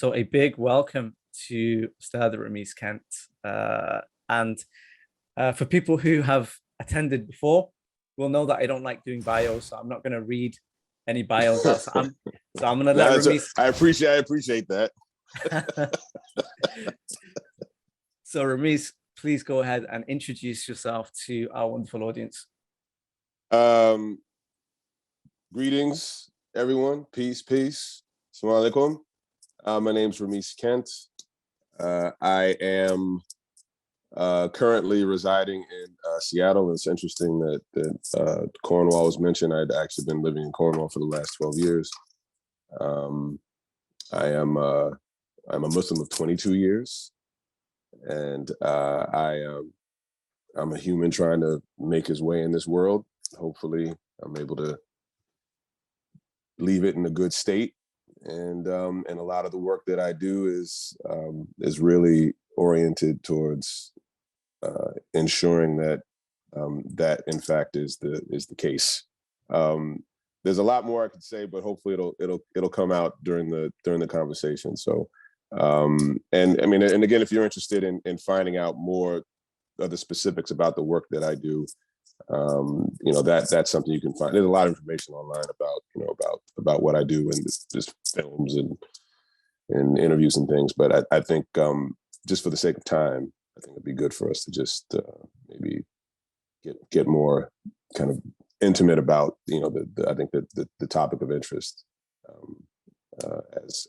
So a big welcome to Ustad Rhamis Kent. And for people who have attended before, will know that I don't like doing bios, so I'm not going to read any bios out. So I'm going to let Rhamis. I appreciate that. So Rhamis, please go ahead and introduce yourself to our wonderful audience. Greetings, everyone. Peace. Assalamu alaikum. My name's Rhamis Kent. I am currently residing in Seattle. It's interesting that Cornwall was mentioned. I'd actually been living in Cornwall for the last 12 years. I'm a Muslim of 22 years, and I'm a human trying to make his way in this world. Hopefully, I'm able to leave it in a good state. And a lot of the work that I do is really oriented towards ensuring that that in fact is the case. There's a lot more I could say, but hopefully it'll come out during the conversation. So and I mean, and again, if you're interested in finding out more of the specifics about the work that I do, that's something you can find. There's a lot of information online about what I do, and just films and interviews and things. But I think just for the sake of time, I think it'd be good for us to just maybe get more kind of intimate about I think the topic of interest,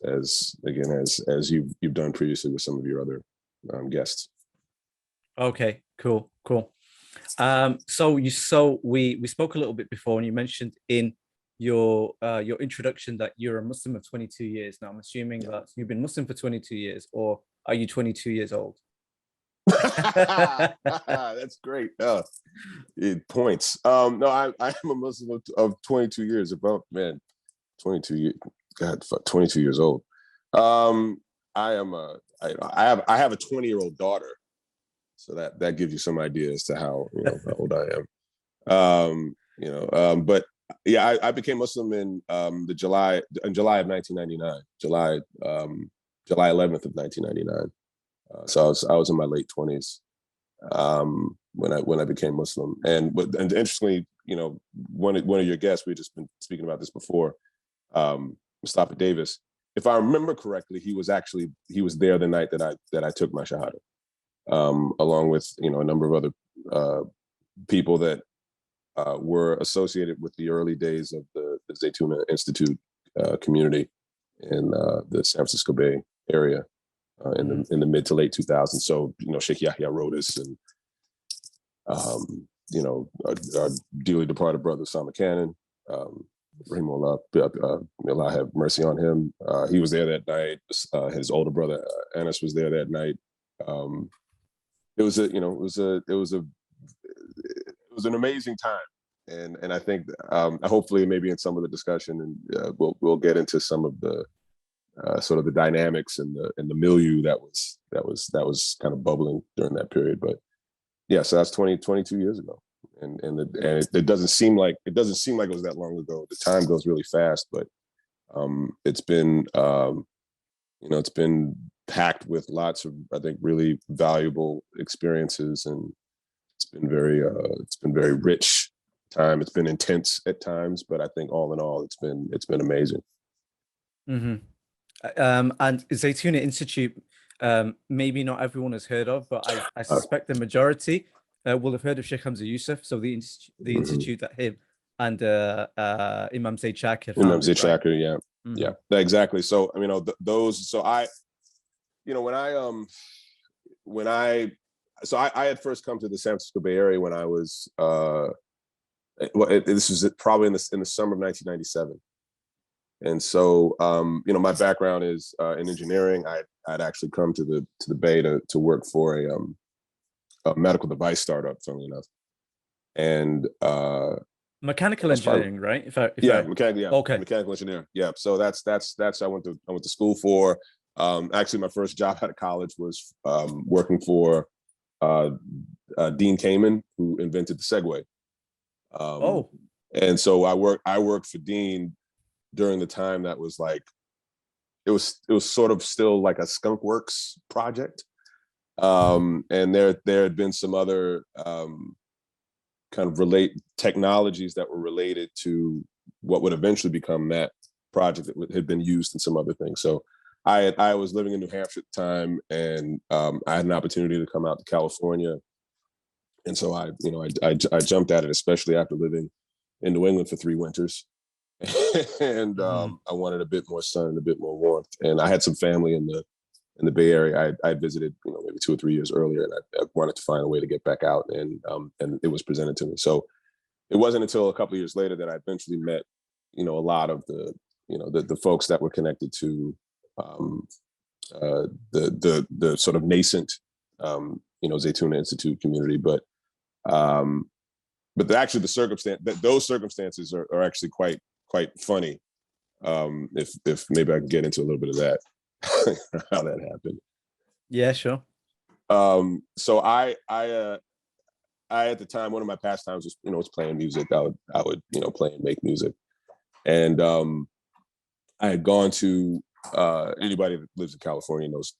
as you've done previously with some of your other guests. Okay, cool. So we spoke a little bit before, and you mentioned in your introduction that you're a Muslim of 22 years. Now I'm assuming that you've been Muslim for 22 years, or are you 22 years old? That's great. It points. No, I am a Muslim of 22 years. About 22 years. God, 22 years old. I have a 20-year-old daughter. So that gives you some idea as to how old I am. But yeah, I became Muslim in July of 1999, July 11th of 1999. So I was in my late 20s when I became Muslim. And interestingly, one of your guests, we've just been speaking about this before, Mustafa Davis. If I remember correctly, he was there the night that I took my Shahada. Along with a number of other people that were associated with the early days of the Zaytuna Institute community in the San Francisco Bay area in the mid to late 2000s. So Sheikh Yahya Rodis and our dearly departed brother Sama Cannon, Rahimullah, may Allah have mercy on him. He was there that night. His older brother Anas was there that night. It was an amazing time, and I think hopefully maybe in some of the discussion, and we'll get into some of the sort of the dynamics and the milieu that was kind of bubbling during that period. But yeah, so that's 22 years ago, and it doesn't seem like it was that long ago. The time goes really fast, but it's been it's been packed with lots of, I think, really valuable experiences, and it's been very rich time. It's been intense at times, but I think all in all, it's been amazing. Mm-hmm. And Zaytuna Institute, maybe not everyone has heard of, but I suspect the majority will have heard of Sheikh Hamza Yusuf. So the institute that him and Imam Zaid Shakir founded, Imam Zaid Shakir, right? Yeah. Mm-hmm. Yeah, exactly. So those. So I had first come to the San Francisco Bay Area when I was this was probably in the summer of 1997, and so my background is in engineering. I'd actually come to the Bay to work for a medical device startup, funnily enough, and mechanical engineering, right? Mechanical engineering. Yeah. So that's I went to school for. Actually, my first job out of college was working for Dean Kamen, who invented the Segway. And so I worked for Dean during the time that was like it was sort of still like a skunk works project. And there had been some other kind of technologies that were related to what would eventually become that project that had been used in some other things. So I was living in New Hampshire at the time, and I had an opportunity to come out to California. And so I jumped at it, especially after living in New England for 3 winters. And I wanted a bit more sun and a bit more warmth. And I had some family in the Bay Area. I visited, maybe 2 or 3 years earlier, and I wanted to find a way to get back out, and it was presented to me. So it wasn't until a couple of years later that I eventually met, a lot of the folks that were connected to the sort of nascent, Zaytuna Institute community. But actually those circumstances are actually quite funny. If maybe I can get into a little bit of that, how that happened. Yeah, sure. So I at the time, one of my pastimes was playing music. I would play and make music, and I had gone to anybody that lives in California knows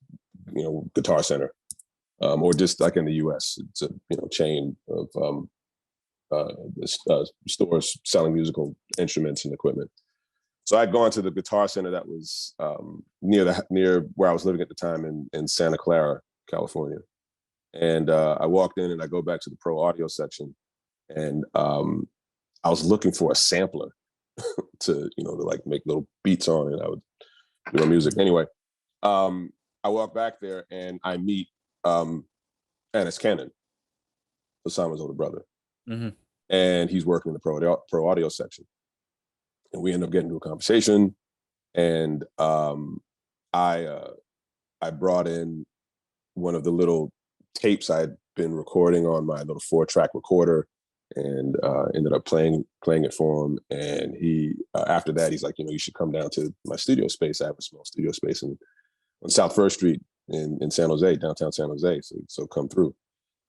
Guitar Center, or just like in the U.S. it's a chain of stores selling musical instruments and equipment. So I'd gone to the Guitar Center that was near where I was living at the time in Santa Clara, California. And I walked in and I go back to the pro audio section, and I was looking for a sampler to like make little beats on, and I would do music. Anyway, I walk back there and I meet Rhamis Kent, Osama's older brother. Mm-hmm. And he's working in the pro audio section. And we end up getting into a conversation, and I brought in one of the little tapes I'd been recording on my little 4-track recorder, and ended up playing it for him. And he after that, he's like, you should come down to my studio space. I have a small studio space on South First Street in San Jose, downtown San Jose. So come through.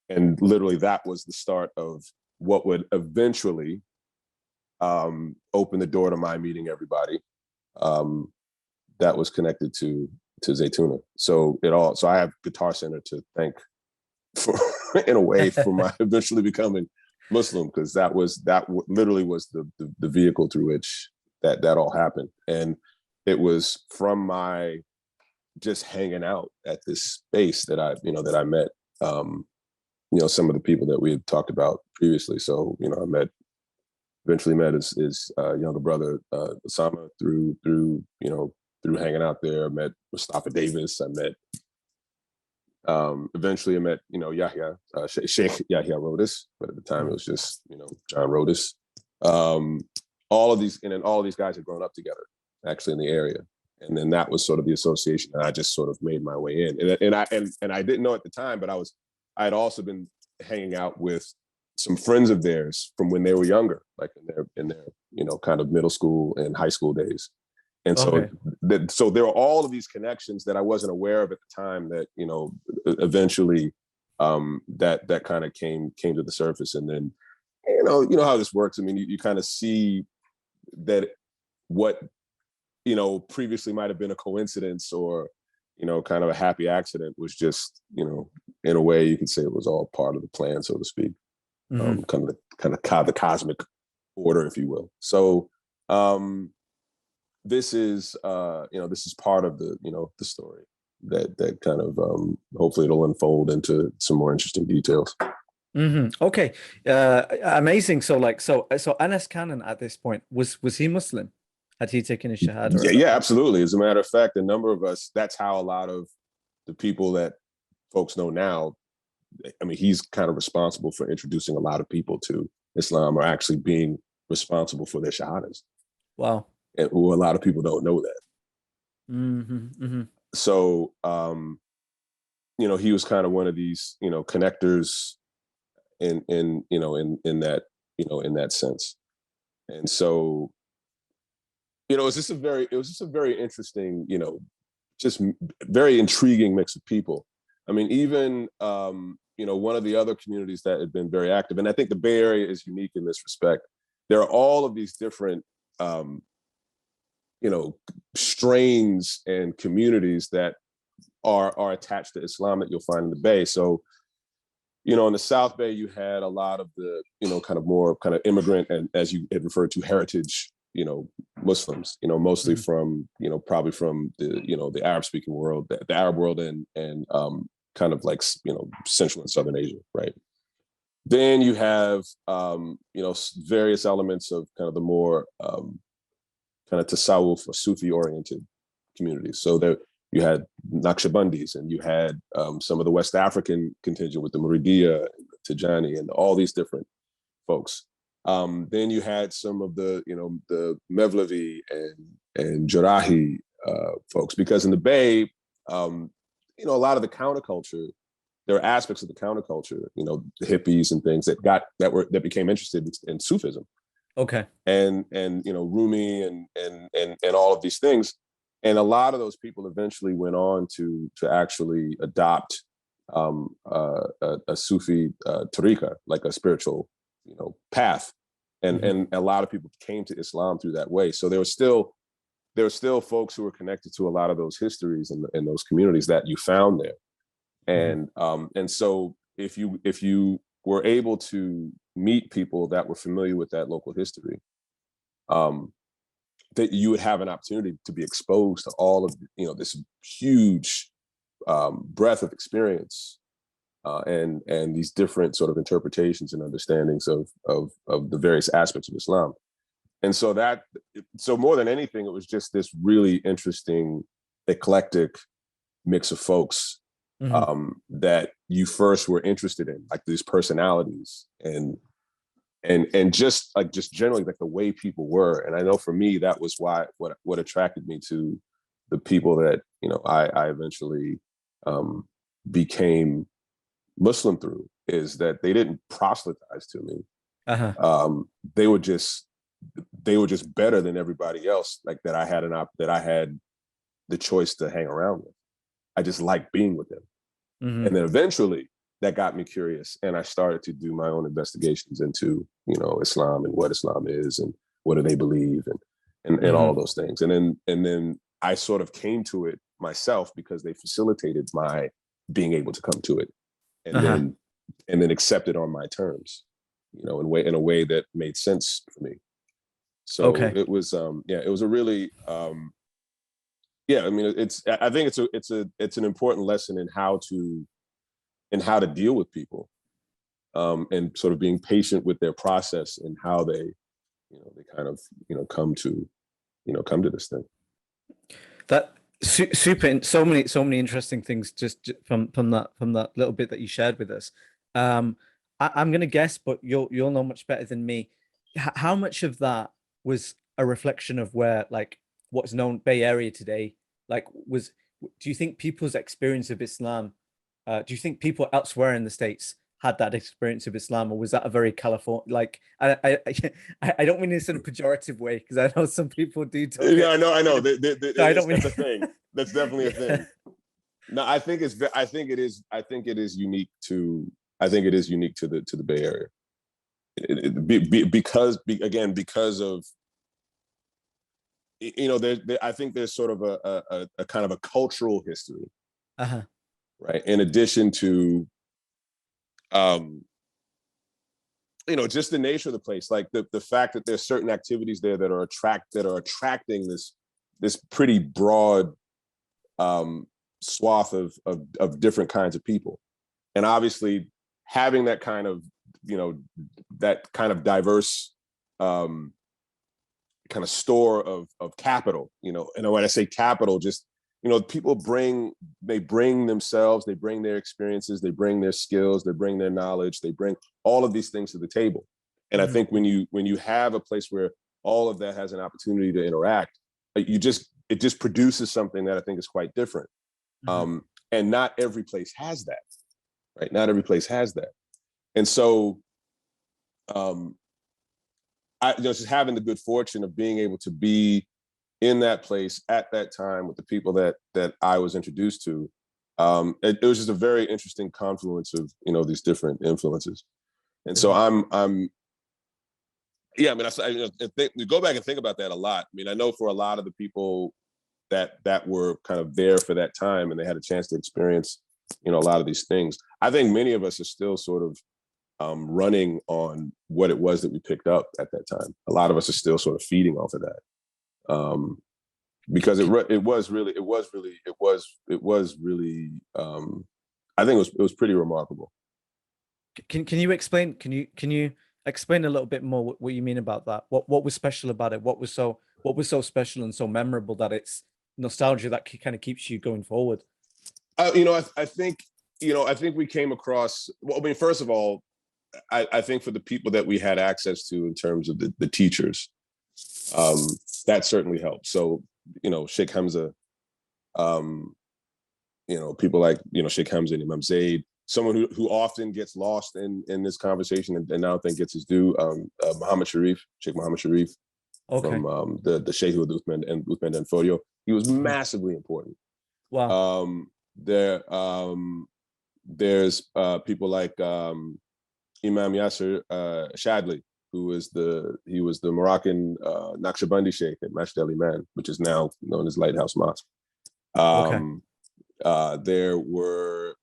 And literally that was the start of what would eventually open the door to my meeting everybody that was connected to Zaytuna. So I have Guitar Center to thank for, in a way, for my eventually becoming Muslim, because that literally was the vehicle through which that all happened. And it was from my just hanging out at this space that I met some of the people that we had talked about previously. So I eventually met his younger brother Osama through hanging out there. I met Mustafa Davis. I met eventually I met Yahya, Sheikh Yahya Rodis, but at the time it was just John Rodis. All of these guys had grown up together actually in the area, and then that was sort of the association, and I just sort of made my way in. And I didn't know at the time, but I had also been hanging out with some friends of theirs from when they were younger, like in their kind of middle school and high school days. And so, so there were all of these connections that I wasn't aware of at the time that eventually that kind of came to the surface. And then how this works. I mean, you kind of see that what previously might have been a coincidence or kind of a happy accident was just in a way you could say it was all part of the plan, so to speak. Mm-hmm. Kind of the cosmic order, if you will. So this is part of the the story that kind of hopefully it'll unfold into some more interesting details. Mm-hmm. Okay, amazing. So Rhamis Kent at this point, was he Muslim? Had he taken a shahada? Yeah, absolutely. As a matter of fact, a number of us, that's how a lot of the people that folks know now, I mean, he's kind of responsible for introducing a lot of people to Islam, or actually being responsible for their shahadas. Wow. And a lot of people don't know that. Mm-hmm, mm-hmm. So, he was kind of one of these, connectors in that sense. And so, it was just a very interesting, just very intriguing mix of people. I mean, even, one of the other communities that had been very active, and I think the Bay Area is unique in this respect. There are all of these different, strains and communities that are attached to Islam that you'll find in the Bay. So, in the South Bay, you had a lot of the, kind of more kind of immigrant, and as you had referred to, heritage, Muslims, mostly from, probably from the, the Arab speaking world, the Arab world, and kind of like, Central and Southern Asia, right? Then you have, various elements of kind of the more kind of tasawwuf or Sufi oriented communities. So there you had Naqshbandis, and you had some of the West African contingent with the Muridiya, Tijani, and all these different folks. Then you had some of the, the Mevlevi and Jarahi folks, because in the Bay, a lot of the counterculture, there are aspects of the counterculture, the hippies and things that became interested in Sufism. Okay. And Rumi and all of these things. And a lot of those people eventually went on to actually adopt a Sufi tariqa, like a spiritual, path. And a lot of people came to Islam through that way. So there were still folks who were connected to a lot of those histories and those communities that you found there. And so if you were able to meet people that were familiar with that local history, that you would have an opportunity to be exposed to all of, this huge breadth of experience and these different sort of interpretations and understandings of the various aspects of Islam. And so more than anything, it was just this really interesting, eclectic mix of folks that you first were interested in, like these personalities and just generally like the way people were. And I know for me, that was what attracted me to the people that, I eventually became Muslim through, is that they didn't proselytize to me. They were just better than everybody else, like that I had the choice to hang around with. I just liked being with them. And then eventually that got me curious, and I started to do my own investigations into, Islam and what Islam is and what do they believe and all of those things. And then I sort of came to it myself because they facilitated my being able to come to it and then accept it on my terms, in a way that made sense for me. So it was it was a really I mean, I think it's an important lesson in how to deal with people, and sort of being patient with their process and how they kind of come to this thing. That super, so many interesting things just from that little bit that you shared with us. I'm going to guess, but you'll know much better than me. How much of that was a reflection of where, like, what's known Bay Area today, like, do you think people's experience of Islam, do you think people elsewhere in the States had that experience of Islam, or was that a very California, like, I don't mean this in a pejorative way, because I know some people do. Yeah, I know. That's a thing. That's definitely a thing. No, I think it is unique to the Bay Area. Because of, I think there's sort of a kind of a cultural history, right? In addition to, just the nature of the place, like the fact that there's certain activities there that are attracting this pretty broad swath of different kinds of people, and obviously having that kind of diverse kind of store of capital, and when I say capital, just people bring themselves, they bring their experiences, they bring their skills, they bring their knowledge, they bring all of these things to the table. And I think when you have a place where all of that has an opportunity to interact, it just produces something that I think is quite different. And not every place has that, right? Not every place has that. And so I just having the good fortune of being able to be in that place at that time with the people that I was introduced to, it was just a very interesting confluence of these different influences. And so Yeah, I mean, I think we go back and think about that a lot. I mean, I know for a lot of the people that were kind of there for that time and they had a chance to experience, a lot of these things. I think many of us are still sort of running on what it was that we picked up at that time. A lot of us are still sort of feeding off of that, because it was really, I think it was pretty remarkable. Can you explain? Can you explain a little bit more what you mean about that? What was special about it? What was so special and so memorable that it's nostalgia that kind of keeps you going forward? I think we came across. Well, I mean, first of all, I think for the people that we had access to in terms of the teachers, that certainly helped. So, Sheikh Hamza, people like, Sheikh Hamza and Imam Zaid, someone who often gets lost in this conversation and now I think gets his due, Sheikh Muhammad Sharif, Okay. from the Sheikh of Uthman and Fodio. He was massively important. Wow. There's people like Imam Yasser Shadli, who was the Moroccan Naqshbandi Sheikh at Masjid al Iman, which is now known as Lighthouse Mosque. There were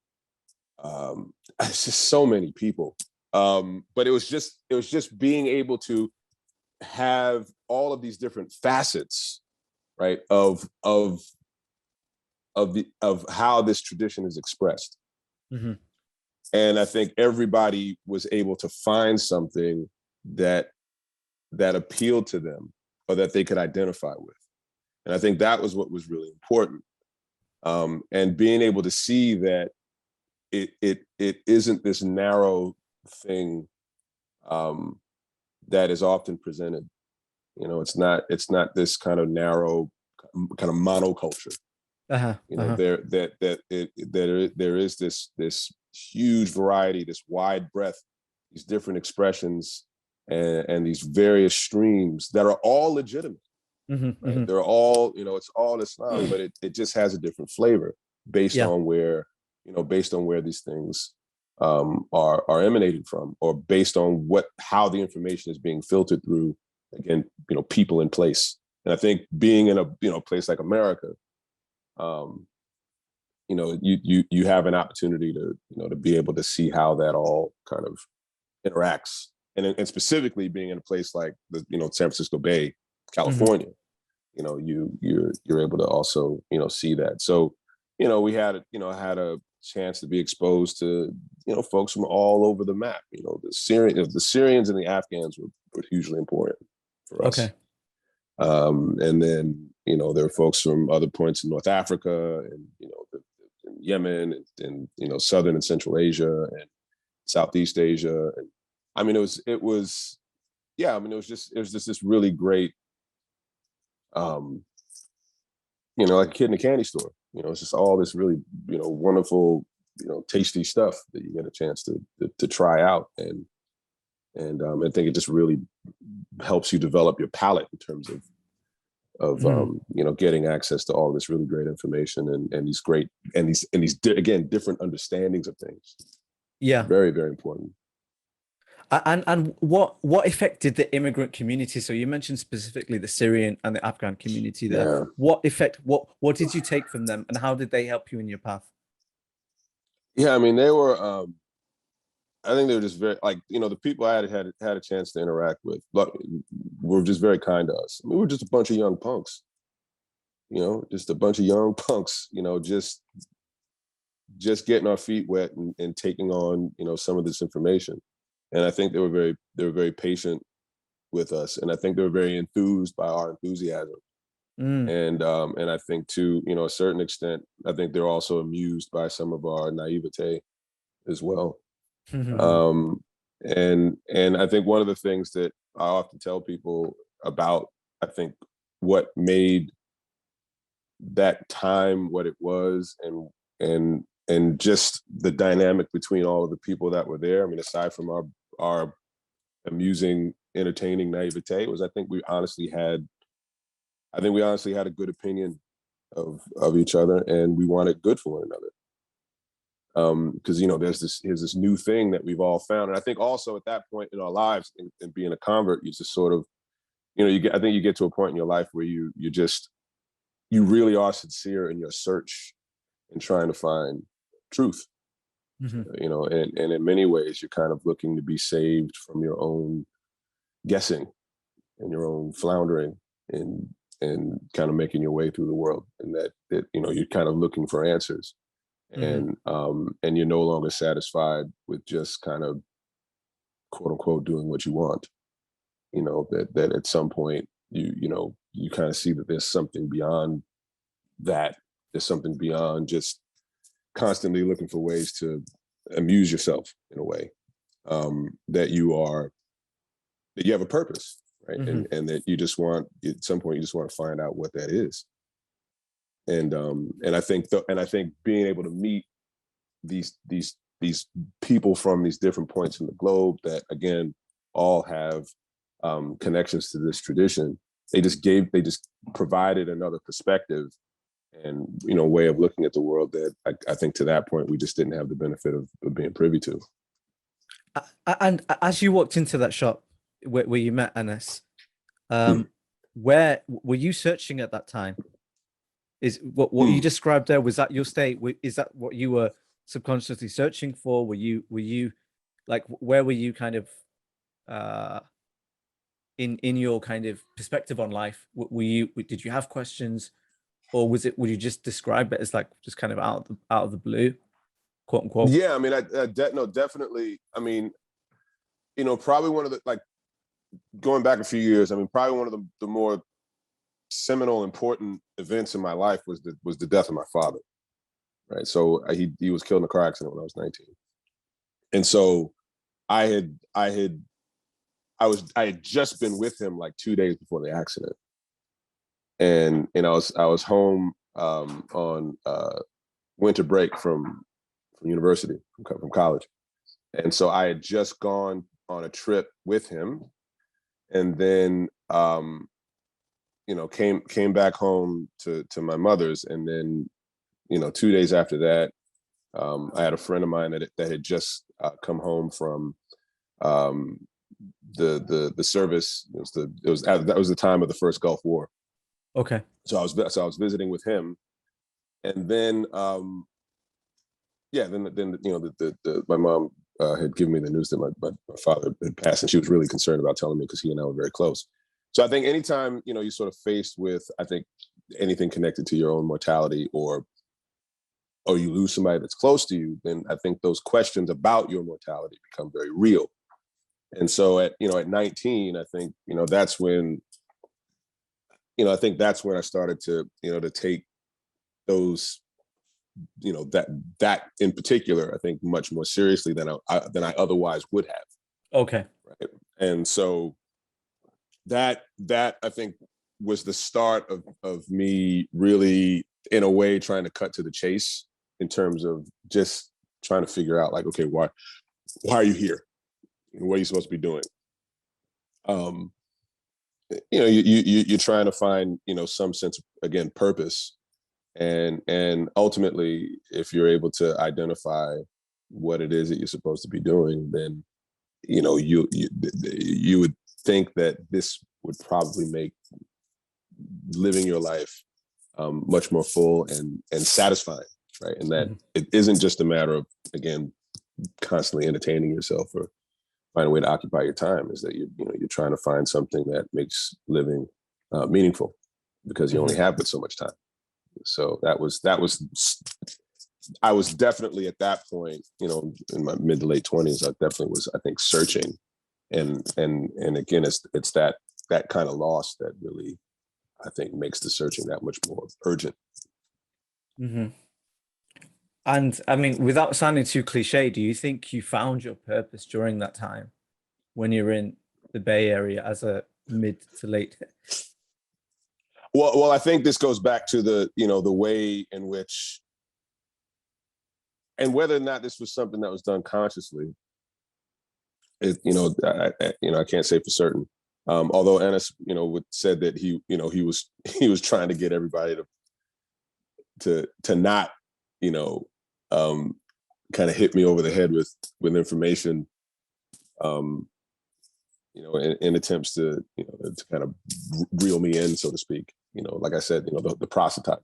it's just so many people, but it was just being able to have all of these different facets, right, of how this tradition is expressed. Mm-hmm. And I think everybody was able to find something that appealed to them or that they could identify with. And I think that was what was really important. And being able to see that it isn't this narrow thing that is often presented. It's not this kind of narrow kind of monoculture. There is this huge variety, this wide breadth, these different expressions, and these various streams that are all legitimate. Mm-hmm, right? mm-hmm. They're all, it's all Islam, but it just has a different flavor based on where these things are emanating from, or based on how the information is being filtered through, again, people in place. And I think being in a place like America, you have an opportunity to be able to see how that all kind of interacts, and specifically being in a place like the San Francisco Bay, California, you're able to also see that. So we had a chance to be exposed to folks from all over the map. The Syrians and the Afghans were hugely important for us. Okay. And then there are folks from other points in North Africa and in Yemen and Southern and Central Asia and Southeast Asia. And I mean, it was just this really great, like a kid in a candy store. It's just all this really wonderful, tasty stuff that you get a chance to try out, and I think it just really helps you develop your palate in terms of getting access to all this really great information and these great and these again different understandings of things. Yeah, very, very important. And what effect did the immigrant community? So you mentioned specifically the Syrian and the Afghan community there. Yeah. What effect? What did you take from them, and how did they help you in your path? Yeah, I mean, they were. I think they were just very the people I had a chance to interact with were just very kind to us. I mean, we were just a bunch of young punks. Just a bunch of young punks. Just getting our feet wet and taking on some of this information. And I think they were very patient with us, and I think they were very enthused by our enthusiasm. And I think to a certain extent, I think they're also amused by some of our naivete as well. And I think one of the things that I often tell people about, I think, what made that time what it was, and just the dynamic between all of the people that were there. I mean, aside from our amusing, entertaining naivete, was I think we honestly had a good opinion of each other, and we wanted good for one another. Because, you know, here's this new thing that we've all found. And I think also at that point in our lives, and being a convert, you just sort of, you know, I think you get to a point in your life where you really are sincere in your search and trying to find truth. You know, and in many ways, you're kind of looking to be saved from your own guessing and your own floundering and kind of making your way through the world. And that you know, you're kind of looking for answers. And you're no longer satisfied with just kind of quote unquote doing what you want. You know, that at some point you know, you kind of see that there's something beyond that. There's something beyond just constantly looking for ways to amuse yourself in a way, that you have a purpose, right? And that you just want, at some point, you just want to find out what that is. And I think being able to meet these people from these different points in the globe that, again, all have connections to this tradition, they just provided another perspective and, you know, way of looking at the world that I think to that point we just didn't have the benefit of being privy to. And as you walked into that shop where you met Anas, where were you searching at that time? Is what you described there, was that your state? Is that what you were subconsciously searching for? Were you like, where were you kind of in your kind of perspective on life? Did you have questions? Or would you just describe it as like just kind of out of the blue, quote unquote? Yeah, I mean, no, definitely. I mean, you know, probably one of the, like, going back a few years, I mean, probably one of the more seminal, important events in my life was the death of my father. Right, so he was killed in a car accident when I was 19, and so I had just been with him like 2 days before the accident. And I was home on winter break from university, from college, and so I had just gone on a trip with him, and then you know, came back home to my mother's, and then, you know, 2 days after that, I had a friend of mine that had just come home from the service. That was the time of the first Gulf War. Okay. So I was visiting with him, and then then you know, my mom had given me the news that my father had passed, and she was really concerned about telling me because he and I were very close. So I think anytime, you know, you're sort of faced with, I think, anything connected to your own mortality, or you lose somebody that's close to you, then I think those questions about your mortality become very real. And so at 19, I think, you know, that's when, you know, I think that's when I started to, you know, to take those, you know, that in particular, I think much more seriously than I otherwise would have. Okay. Right. And so that I think was the start of me really, in a way, trying to cut to the chase in terms of just trying to figure out, like, okay, why are you here? What are you supposed to be doing? You know, you're trying to find, you know, some sense of, again, purpose, and ultimately, if you're able to identify what it is that you're supposed to be doing, then, you know, you would think that this would probably make living your life much more full and satisfying, right? And that it isn't just a matter of, again, constantly entertaining yourself or find a way to occupy your time. Is that you're trying to find something that makes living meaningful, because you only have but so much time. So I was definitely at that point, you know, in my mid to late 20s, I definitely was, I think, searching, and again, it's that kind of loss that really, I think, makes the searching that much more urgent. And I mean, without sounding too cliche, do you think you found your purpose during that time when you're in the Bay Area as a mid to late? Well, I think this goes back to the way in which, and whether or not this was something that was done consciously, I can't say for certain. Although Anas, said that he was trying to get everybody to not, kind of hit me over the head with information, you know, in attempts to, you know, to kind of reel me in, so to speak. You know, like I said, you know, the proselytizing.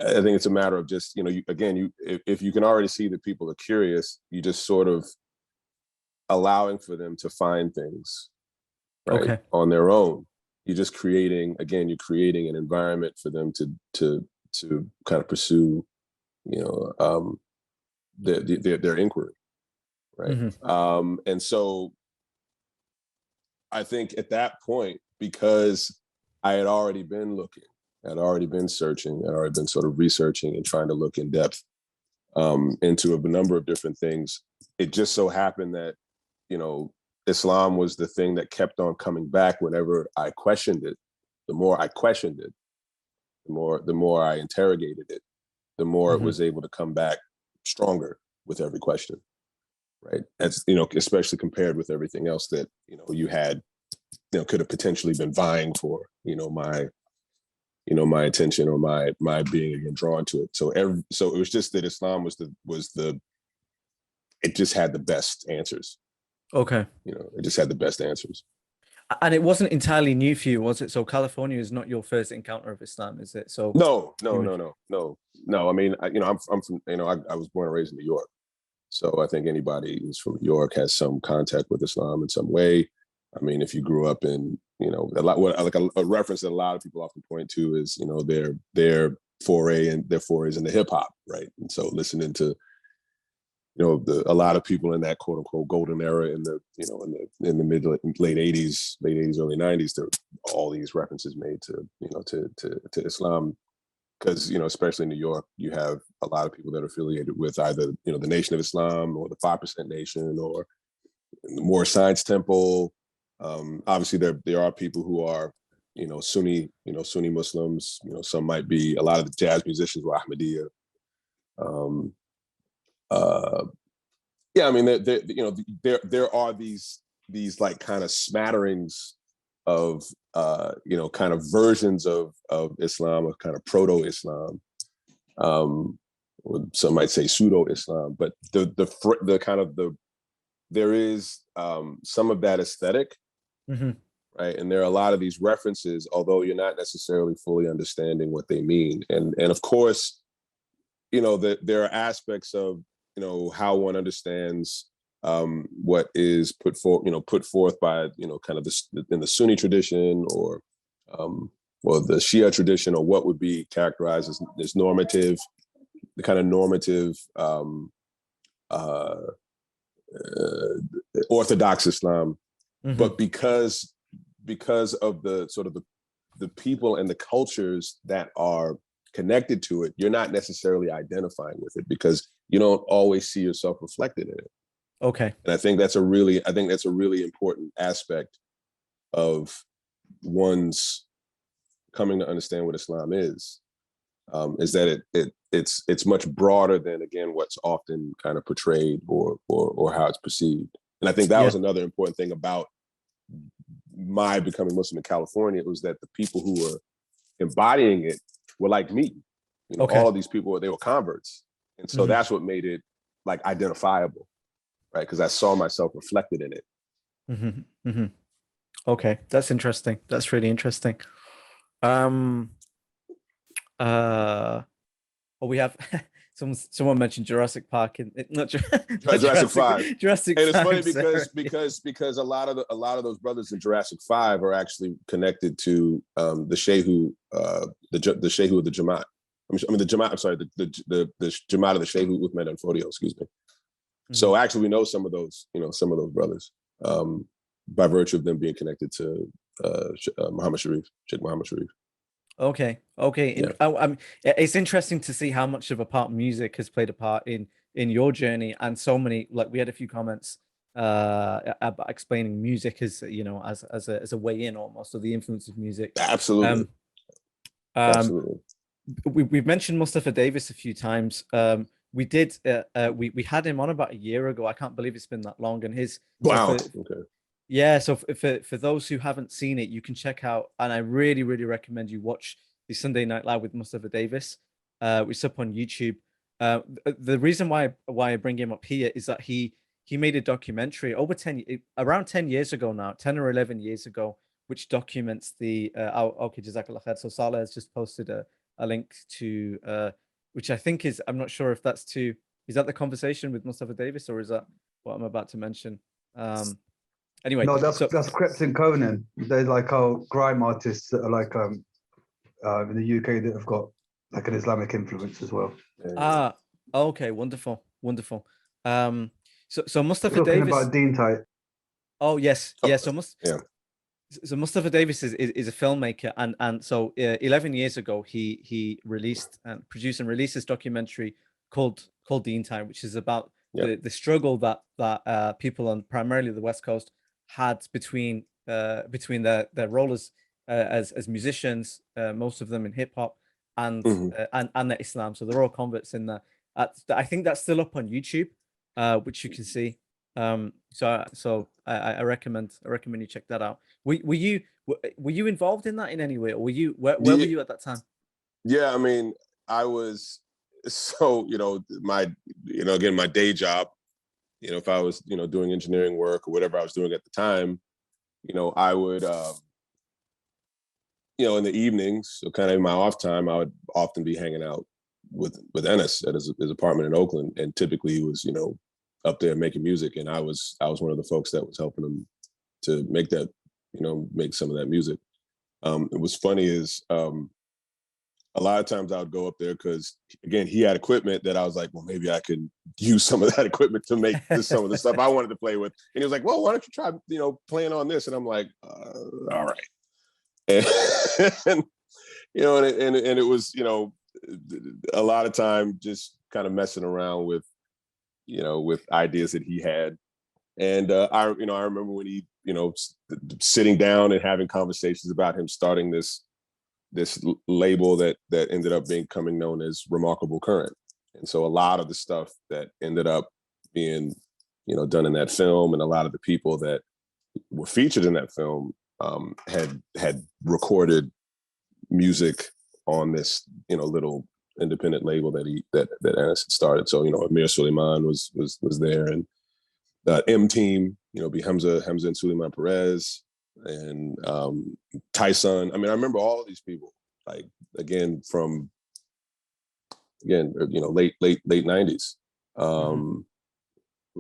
I think it's a matter of just, you know, if you can already see that people are curious, you just sort of allowing for them to find things, right, on their own. You're just creating an environment for them to kind of pursue, you know, their inquiry, right? And so I think at that point, because I had already been looking, I'd already been searching, I'd already been sort of researching and trying to look in depth into a number of different things. It just so happened that, you know, Islam was the thing that kept on coming back whenever I questioned it. The more I questioned it, the more I interrogated it, the more it was able to come back stronger with every question, right? As, you know, especially compared with everything else that, you know, you had, you know, could have potentially been vying for, you know, my attention or my being again drawn to it. So it was just that Islam it just had the best answers. Okay. You know, it just had the best answers. And it wasn't entirely new for you, was it? So California is not your first encounter of Islam, is it? So no. I mean, you know, I'm from, you know, I was born and raised in New York. So I think anybody who's from New York has some contact with Islam in some way. I mean, if you grew up in, you know, a reference that a lot of people often point to is, you know, their forays into hip hop, right? And so listening to, you know, a lot of people in that quote unquote golden era in the, you know, in the late 80s, early 90s, there were all these references made to, you know, to Islam. Because, you know, especially in New York, you have a lot of people that are affiliated with either, you know, the Nation of Islam or the 5% Nation or the Moorish Science Temple. Obviously, there are people who are, you know, Sunni Muslims. You know, some might be, a lot of the jazz musicians were Ahmadiyya. Yeah, I mean, you know, there are these like kind of smatterings of you know, kind of versions of Islam, of kind of proto-Islam. Some might say pseudo-Islam, but the kind of there is some of that aesthetic, right? And there are a lot of these references, although you're not necessarily fully understanding what they mean. And of course, you know, there are aspects of, you know, how one understands what is put forth by, you know, kind of in the Sunni tradition or the Shia tradition, or what would be characterized as normative, the kind of normative Orthodox Islam. But because of the sort of the people and the cultures that are connected to it, you're not necessarily identifying with it because you don't always see yourself reflected in it. Okay. And I think that's a really important aspect of one's coming to understand what Islam is that it's much broader than, again, what's often kind of portrayed or how it's perceived. And I think that was another important thing about my becoming Muslim in California. It was that the people who were embodying it were like me. You know, all of these people, they were converts. And so that's what made it like identifiable, right? Because I saw myself reflected in it. Okay, that's interesting. That's really interesting. We have someone mentioned Jurassic Park and not Jurassic 5. Jurassic and it's 5, funny because a lot of those brothers in Jurassic 5 are actually connected to the Shehu, the Shehu of the Jamaat. I mean the Jamaat. I'm sorry, the Jamaat of the Shehu Uthman and Fodio. Excuse me. So actually, we know some of those brothers by virtue of them being connected to Muhammad Sharif, Sheikh Muhammad Sharif. Okay. Yeah. It's interesting to see how much of a part music has played a part in your journey, and so many, like, we had a few comments about explaining music as, you know, as a way in, almost, or the influence of music. Absolutely. Absolutely. We've mentioned Mustafa Davis a few times. We had him on about a year ago. I can't believe it's been that long. And wow. Yeah, so for those who haven't seen it, you can check out, and I really, really recommend you watch the Sunday Night Live with Mustafa Davis, which is up on YouTube. The reason why I bring him up here is that he made a documentary around 10 years ago now, 10 or 11 years ago, which documents the okay, Jazakallah khair. So Salah has just posted a link to which I think is, I'm not sure if that's is that the conversation with Mustafa Davis, or is that what I'm about to mention? Anyway, no, that's Krept and Conan. They're like grime artists that are like in the UK that have got like an Islamic influence as well. Okay, wonderful. So Mustafa Talking Davis about Dean Type. Oh yes, so Mustafa Davis is a filmmaker, and so 11 years ago he released and produced and released this documentary called Dean Time, which is about the struggle that people on primarily the West Coast had between their role as musicians, most of them in hip hop, and their Islam. So they're all converts in there. I think that's still up on YouTube, which you can see. So I recommend you check that out. Were you involved in that in any way, or where were you at that time? Yeah, I mean, I was, so again, my day job, if I was doing engineering work or whatever I was doing at the time, I would in the evenings, so kind of in my off time, I would often be hanging out with Ennis at his apartment in Oakland, and typically he was up there making music, and I was one of the folks that was helping him to make that, make some of that music. It was funny is a lot of times I would go up there because, again, he had equipment that I was like, well, maybe I could use some of that equipment to make some of the stuff I wanted to play with. And he was like, well, why don't you try playing on this? And I'm like, all right. And it was a lot of time just kind of messing around with with ideas that he had. And I remember when he, sitting down and having conversations about him starting this label that ended up becoming known as Remarkable Current. And so a lot of the stuff that ended up being, done in that film, and a lot of the people that were featured in that film had recorded music on this, little independent label that Ennis had started. So, Amir Suleiman was there, and M Team, be Hamza and Suleiman Perez, and Tyson. I mean, I remember all of these people, like, again, from late 90s.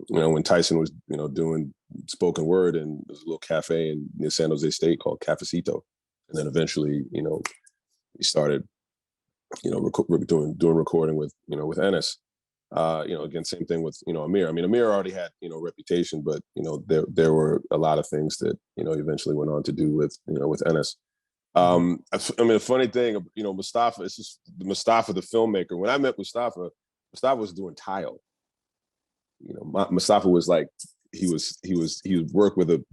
When Tyson was, doing spoken word, and there's a little cafe in San Jose State called Cafecito. And then eventually, he started, doing recording with Ennis. Again, same thing with, Amir. I mean, Amir already had, reputation, but, there were a lot of things that, eventually went on to do with Ennis. I mean, the funny thing, Mustafa, it's just Mustafa, the filmmaker. When I met Mustafa was doing tile. Mustafa was like, he would work with a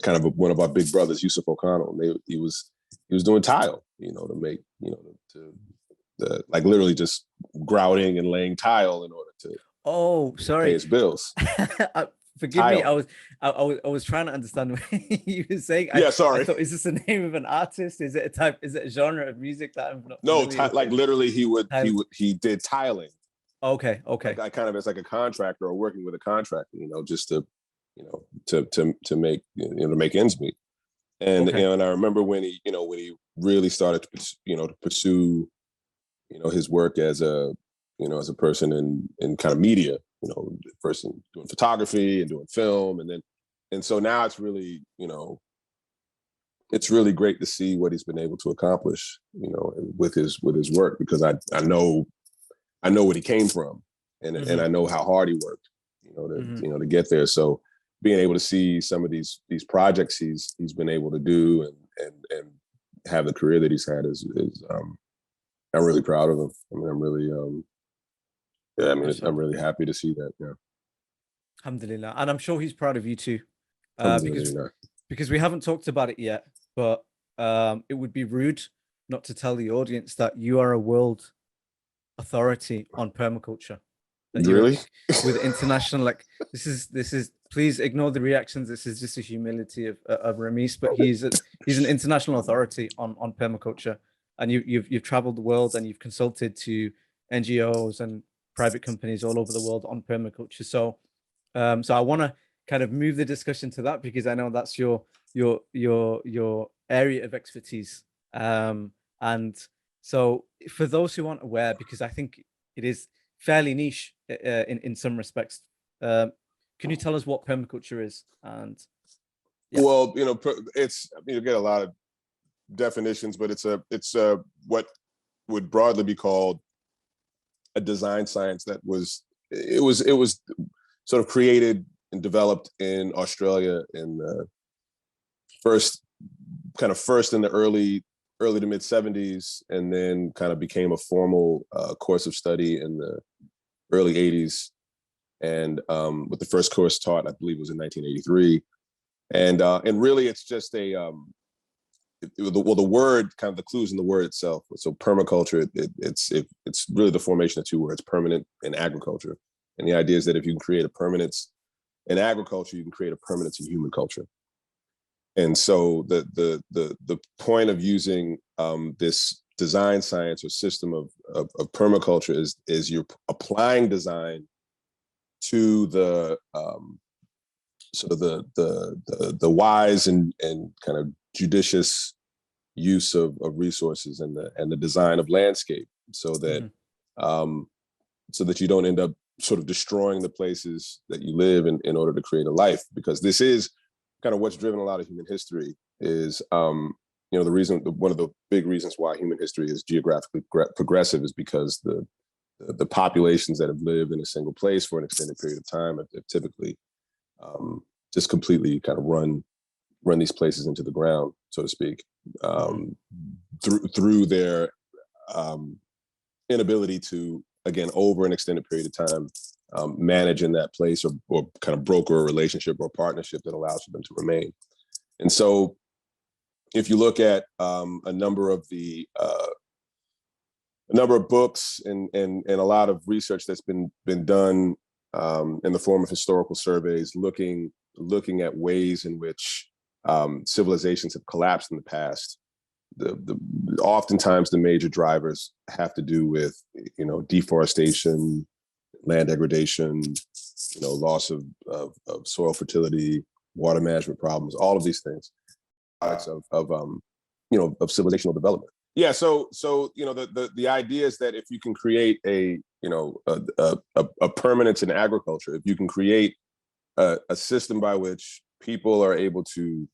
kind of one of our big brothers, Yusuf O'Connell. And he was doing tile, to make, like literally just grouting and laying tile in order to pay his bills. Forgive me, I was trying to understand what you were saying. Sorry. I thought, is this the name of an artist? Is it a genre of music that I'm not? No, like literally he did tiling. Okay. Like I kind of as like a contractor or working with a contractor, just to make to make ends meet. And and I remember when he really started to pursue his work as a person in kind of media, person doing photography and doing film, and so now it's really it's really great to see what he's been able to accomplish with his work, because I know what he came from, and and I know how hard he worked to get there. So being able to see some of these projects he's been able to do and have the career that he's had is I'm really proud of him. I mean, I'm really I'm really happy to see that. Yeah. Alhamdulillah. And I'm sure he's proud of you too, Alhamdulillah. because we haven't talked about it yet, but it would be rude not to tell the audience that you are a world authority on permaculture. Really? With international, this is please ignore the reactions. This is just a humility of Rhamis, but he's an international authority on permaculture, and you've traveled the world, and you've consulted to NGOs and private companies all over the world on permaculture. So, so I want to kind of move the discussion to that, because I know that's your area of expertise. And so for those who aren't aware, because I think it is fairly niche in some respects, can you tell us what permaculture is? And yeah. Well, it's, you get a lot of definitions, but it's what would broadly be called a design science that was sort of created and developed in Australia in the first in the early to mid 70s, and then kind of became a formal course of study in the early 80s. And with the first course taught, I believe, was in 1983. And really, it's just the word, kind of the clues in the word itself. So permaculture, it's really the formation of two words, permanent and agriculture. And the idea is that if you can create a permanence in agriculture, you can create a permanence in human culture. And so the point of using this design science or system of permaculture is you're applying design to the sort of the wise and kind of judicious use of resources and the design of landscape, so that you don't end up sort of destroying the places that you live in order to create a life. Because this is kind of what's driven a lot of human history, is one of the big reasons why human history is geographically progressive is because the populations that have lived in a single place for an extended period of time have typically just completely kind of run these places into the ground, so to speak, through their inability to, again, over an extended period of time, manage in that place or kind of broker a relationship or partnership that allows for them to remain. And so if you look at a number of books and a lot of research that's been done in the form of historical surveys, looking at ways in which civilizations have collapsed in the past, oftentimes the major drivers have to do with deforestation, land degradation, loss of soil fertility, water management problems, all of these things, products of civilizational development. Yeah, so the idea is that if you can create a permanence in agriculture, if you can create a system by which people are able to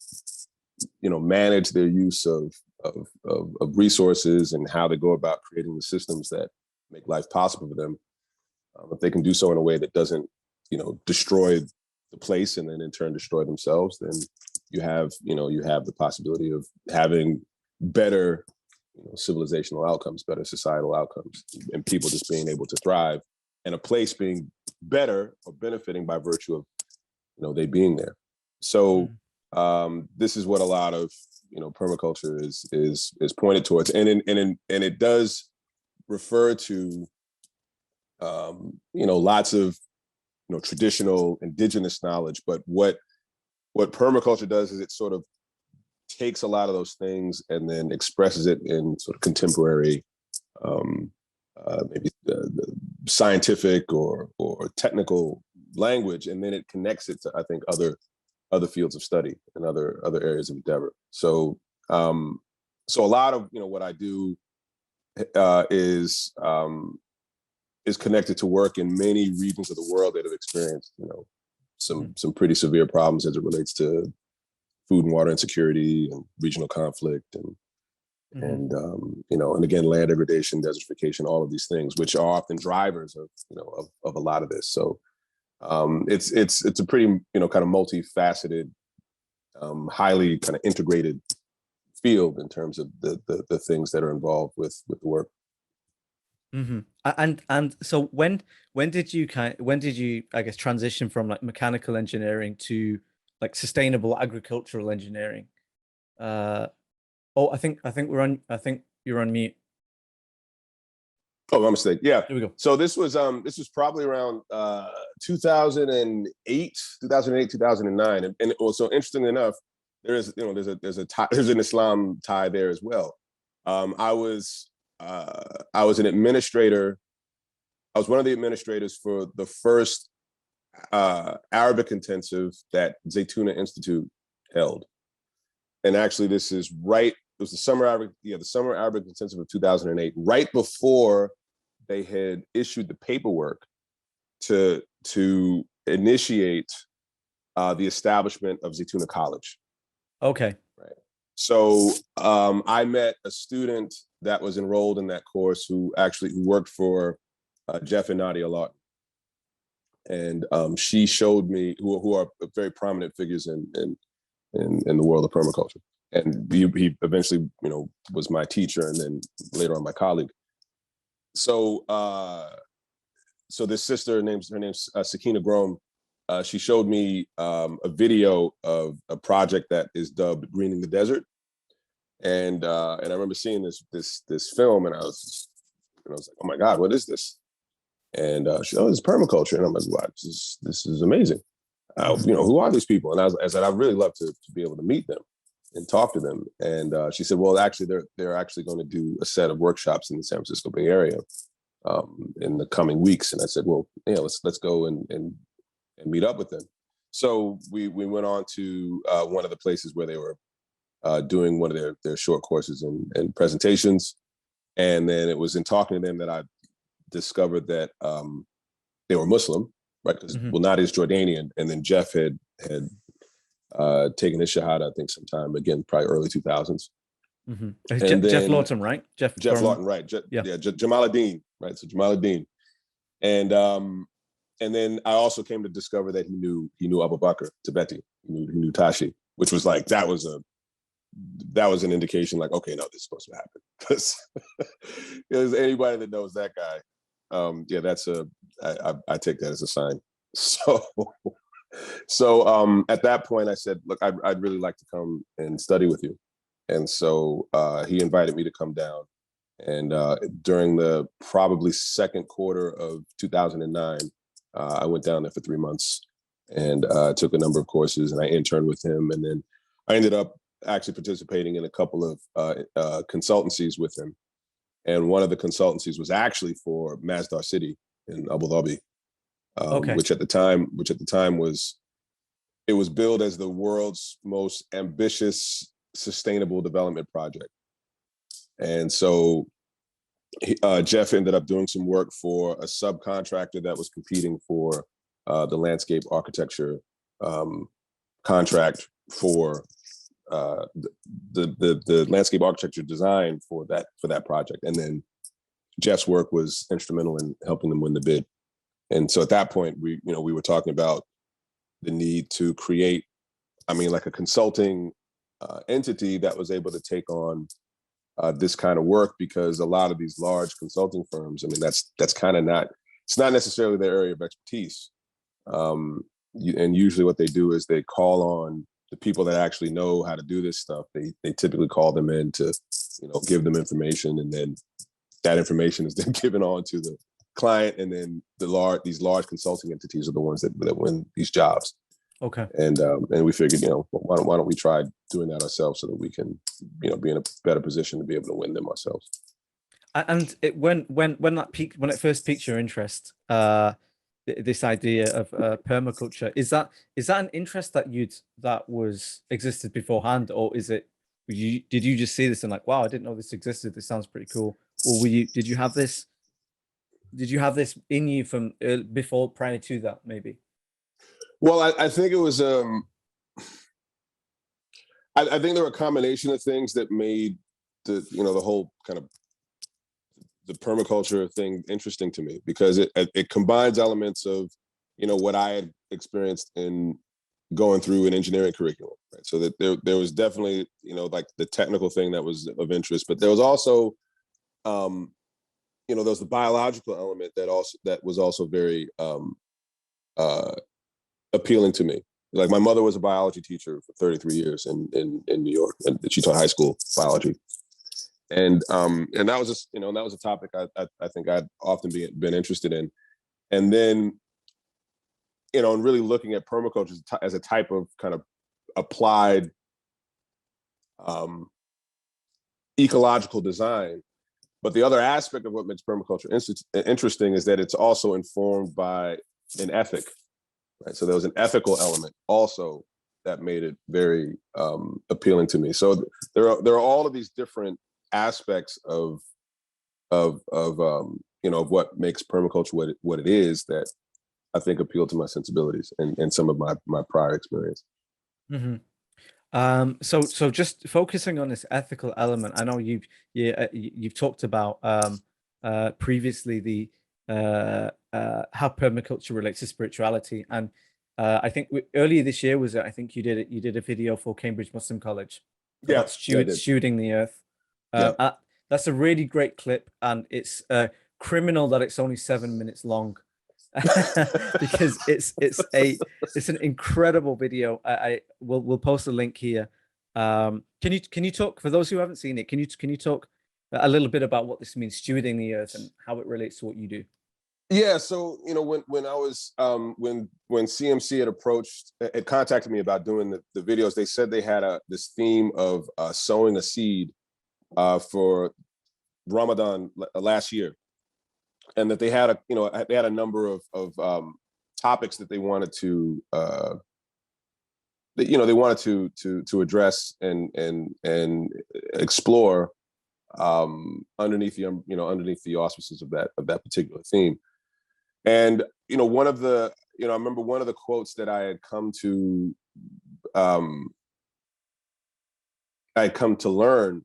manage their use of resources and how they go about creating the systems that make life possible for them, if they can do so in a way that doesn't destroy the place and then in turn destroy themselves, then you have the possibility of having better civilizational outcomes, better societal outcomes, and people just being able to thrive, and a place being better or benefiting by virtue of they being there. So this is what a lot of permaculture is pointed towards, and it does refer to lots of traditional indigenous knowledge, but what permaculture does is it sort of takes a lot of those things and then expresses it in sort of contemporary, maybe scientific or technical language, and then it connects it to, I think, other fields of study and other areas of endeavor. So so a lot of what I do is connected to work in many regions of the world that have experienced some pretty severe problems as it relates to food and water insecurity and regional conflict and again, land degradation, desertification, all of these things, which are often drivers of a lot of this. So it's a pretty kind of multifaceted, highly kind of integrated field in terms of the things that are involved with the work. And so when did you I guess transition from like mechanical engineering to like sustainable agricultural engineering? I think you're on mute. Oh, my mistake. Yeah. Here we go. So this was probably around 2008, 2009, and also interestingly enough, there's an Islam tie there as well. I was an administrator I was one of the administrators for the first Arabic intensive that Zaytuna Institute held. And actually, this is right, it was the summer Arabic intensive of 2008, right before they had issued the paperwork to initiate the establishment of Zaytuna College. Okay. Right. So I met a student that was enrolled in that course who worked for Jeff and Nadia Lawton. And she showed me who are very prominent figures in the world of permaculture. And he eventually, was my teacher and then later on my colleague. So so this sister, her name's Sakina Grom. She showed me a video of a project that is dubbed Greening the Desert. And I remember seeing this film, and I was like, oh my God, what is this? And she said, oh, it's permaculture. And I'm like, wow, this is amazing. Who are these people? And I said, I'd really love to be able to meet them and talk to them. And she said, well, actually, they're actually going to do a set of workshops in the San Francisco Bay Area in the coming weeks. And I said, well, yeah, let's go and meet up with them. So we went on to one of the places where they were doing one of their short courses and presentations. And then it was in talking to them that I discovered that they were Muslim, right? Because Nadia is Jordanian, and then Jeff had taken his Shahada, I think, sometime, again, probably early 2000s. Jeff Lawton, right? Jeff Lawton, right? Jamaluddin, right? So Jamaluddin, and then I also came to discover that he knew Abu Bakr Tibeti, he knew Tashi, which was like that was an indication, like, okay, no, this is supposed to happen, because anybody that knows that guy, that's I take that as a sign. So at that point, I said, look, I'd really like to come and study with you. And so he invited me to come down. And during the probably second quarter of 2009, I went down there for 3 months and took a number of courses, and I interned with him. And then I ended up actually participating in a couple of consultancies with him. And one of the consultancies was actually for Masdar City in Abu Dhabi, which at the time was billed as the world's most ambitious sustainable development project. And so Jeff ended up doing some work for a subcontractor that was competing for the landscape architecture contract for the landscape architecture design for that project. And then Jeff's work was instrumental in helping them win the bid. And so at that point, we were talking about the need to create, like a consulting entity that was able to take on this kind of work, because a lot of these large consulting firms, that's kind of it's not necessarily their area of expertise. And usually what they do is they call on the people that actually know how to do this stuff. They typically call them in to, give them information, and then that information is then given on to the client, and then these large consulting entities are the ones that win these jobs. Okay. And we figured, why don't we try doing that ourselves, so that we can, be in a better position to be able to win them ourselves. And when it first piqued your interest, this idea of permaculture, is that an interest that was existed beforehand, or is it did you just see this and like, wow, I didn't know this existed, this sounds pretty cool? Or did you have this in you from prior to that, maybe? Well, I think it was I think there were a combination of things that made the whole kind of the permaculture thing interesting to me, because it combines elements of what I had experienced in going through an engineering curriculum, right? So that there was definitely like the technical thing that was of interest, but there was also there was the biological element that was also very appealing to me. Like, my mother was a biology teacher for 33 years in New York, and she taught high school biology. And that was just, that was a topic I think I'd often been interested in. And then, and really looking at permaculture as a type of kind of applied ecological design, But the other aspect of what makes permaculture interesting is that it's also informed by an ethic, right? So there was an ethical element also that made it very appealing to me. So there are all of these different aspects of what makes permaculture what it is that I think appeal to my sensibilities and some of my prior experience. Mm-hmm. So just focusing on this ethical element, I know you've talked about previously the how permaculture relates to spirituality, and I think earlier this year I think you did a video for Cambridge Muslim College about stewarding the earth. That's a really great clip, and it's criminal that it's only 7 minutes long. Because it's an incredible video. We'll post a link here. Can you talk, for those who haven't seen it, can you talk a little bit about what this means, stewarding the earth, and how it relates to what you do? Yeah, so when I was when CMC had contacted me about doing the videos, they said they had this theme of sowing a seed for Ramadan last year, and that they had a number of topics that they wanted to to address and explore underneath the auspices of that particular theme. And I remember one of the quotes that I had come to learn,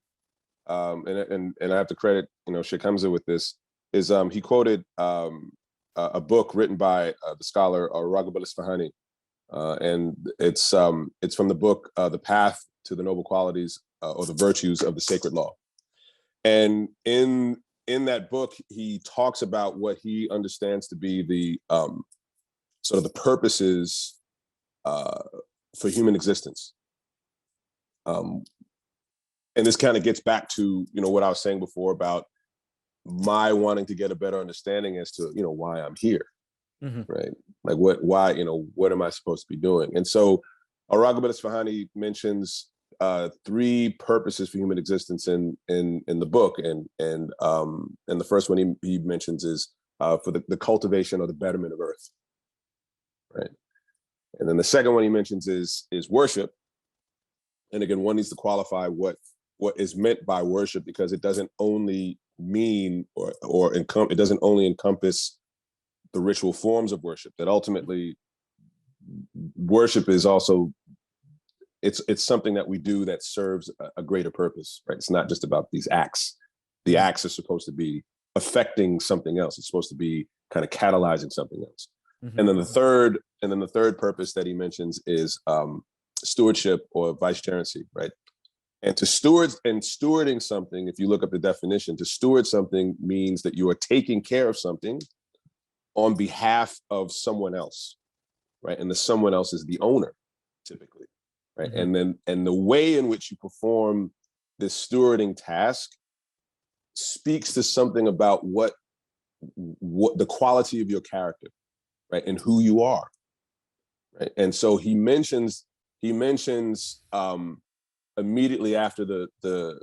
and I have to credit Sheikh Hamza with this, is he quoted a book written by the scholar Raghib al-Isfahani, and it's from the book The Path to the Noble Qualities or the Virtues of the Sacred Law. And in that book, he talks about what he understands to be the sort of the purposes for human existence. And this kind of gets back to what I was saying before about my wanting to get a better understanding as to why I'm here, right? Like what am I supposed to be doing? And so Raghib al-Isfahani mentions 3 purposes for human existence in the book, and the first one he mentions is for the cultivation or the betterment of earth, right? And then the second one he mentions is worship. And again, one needs to qualify what is meant by worship, because it doesn't only mean it doesn't only encompass the ritual forms of worship. That ultimately worship is also it's something that we do that serves a greater purpose, right? It's not just about these acts. The acts are supposed to be affecting something else. It's supposed to be kind of catalyzing something else. And then the third purpose that he mentions is stewardship or vicegerency, right? And stewarding something, if you look up the definition, to steward something means that you are taking care of something on behalf of someone else, right? And the someone else is the owner, typically, right? And the way in which you perform this stewarding task speaks to something about what the quality of your character, right? And who you are, right? And so he mentions immediately after the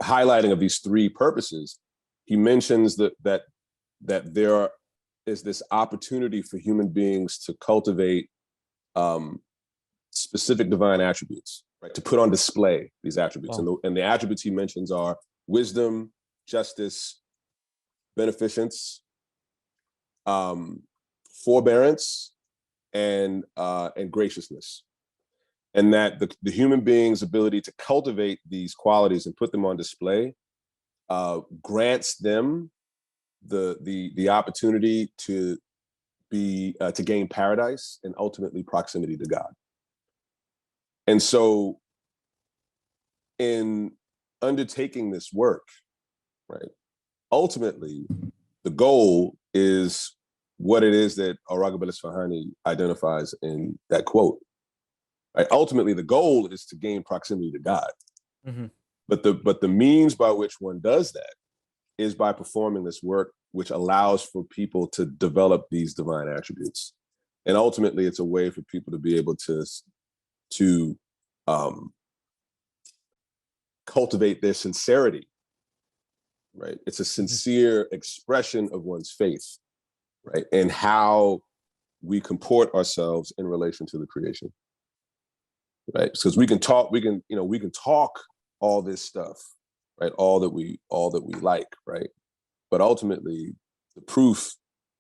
highlighting of these 3 purposes, he mentions that there is this opportunity for human beings to cultivate specific divine attributes, right? To put on display these attributes. Wow. And the attributes he mentions are wisdom, justice, beneficence, forbearance, and graciousness. And that the human being's ability to cultivate these qualities and put them on display grants them the opportunity to gain paradise and ultimately proximity to God. And so in undertaking this work, right, ultimately the goal is what it is that Raghib al-Isfahani identifies in that quote. Right? Ultimately, the goal is to gain proximity to God. But the means by which one does that is by performing this work, which allows for people to develop these divine attributes. And ultimately, it's a way for people to be able to cultivate their sincerity right? It's a sincere expression of one's faith, right? And how we comport ourselves in relation to the creation, right? Because we can talk all this stuff, right? All that we like, right? But ultimately, the proof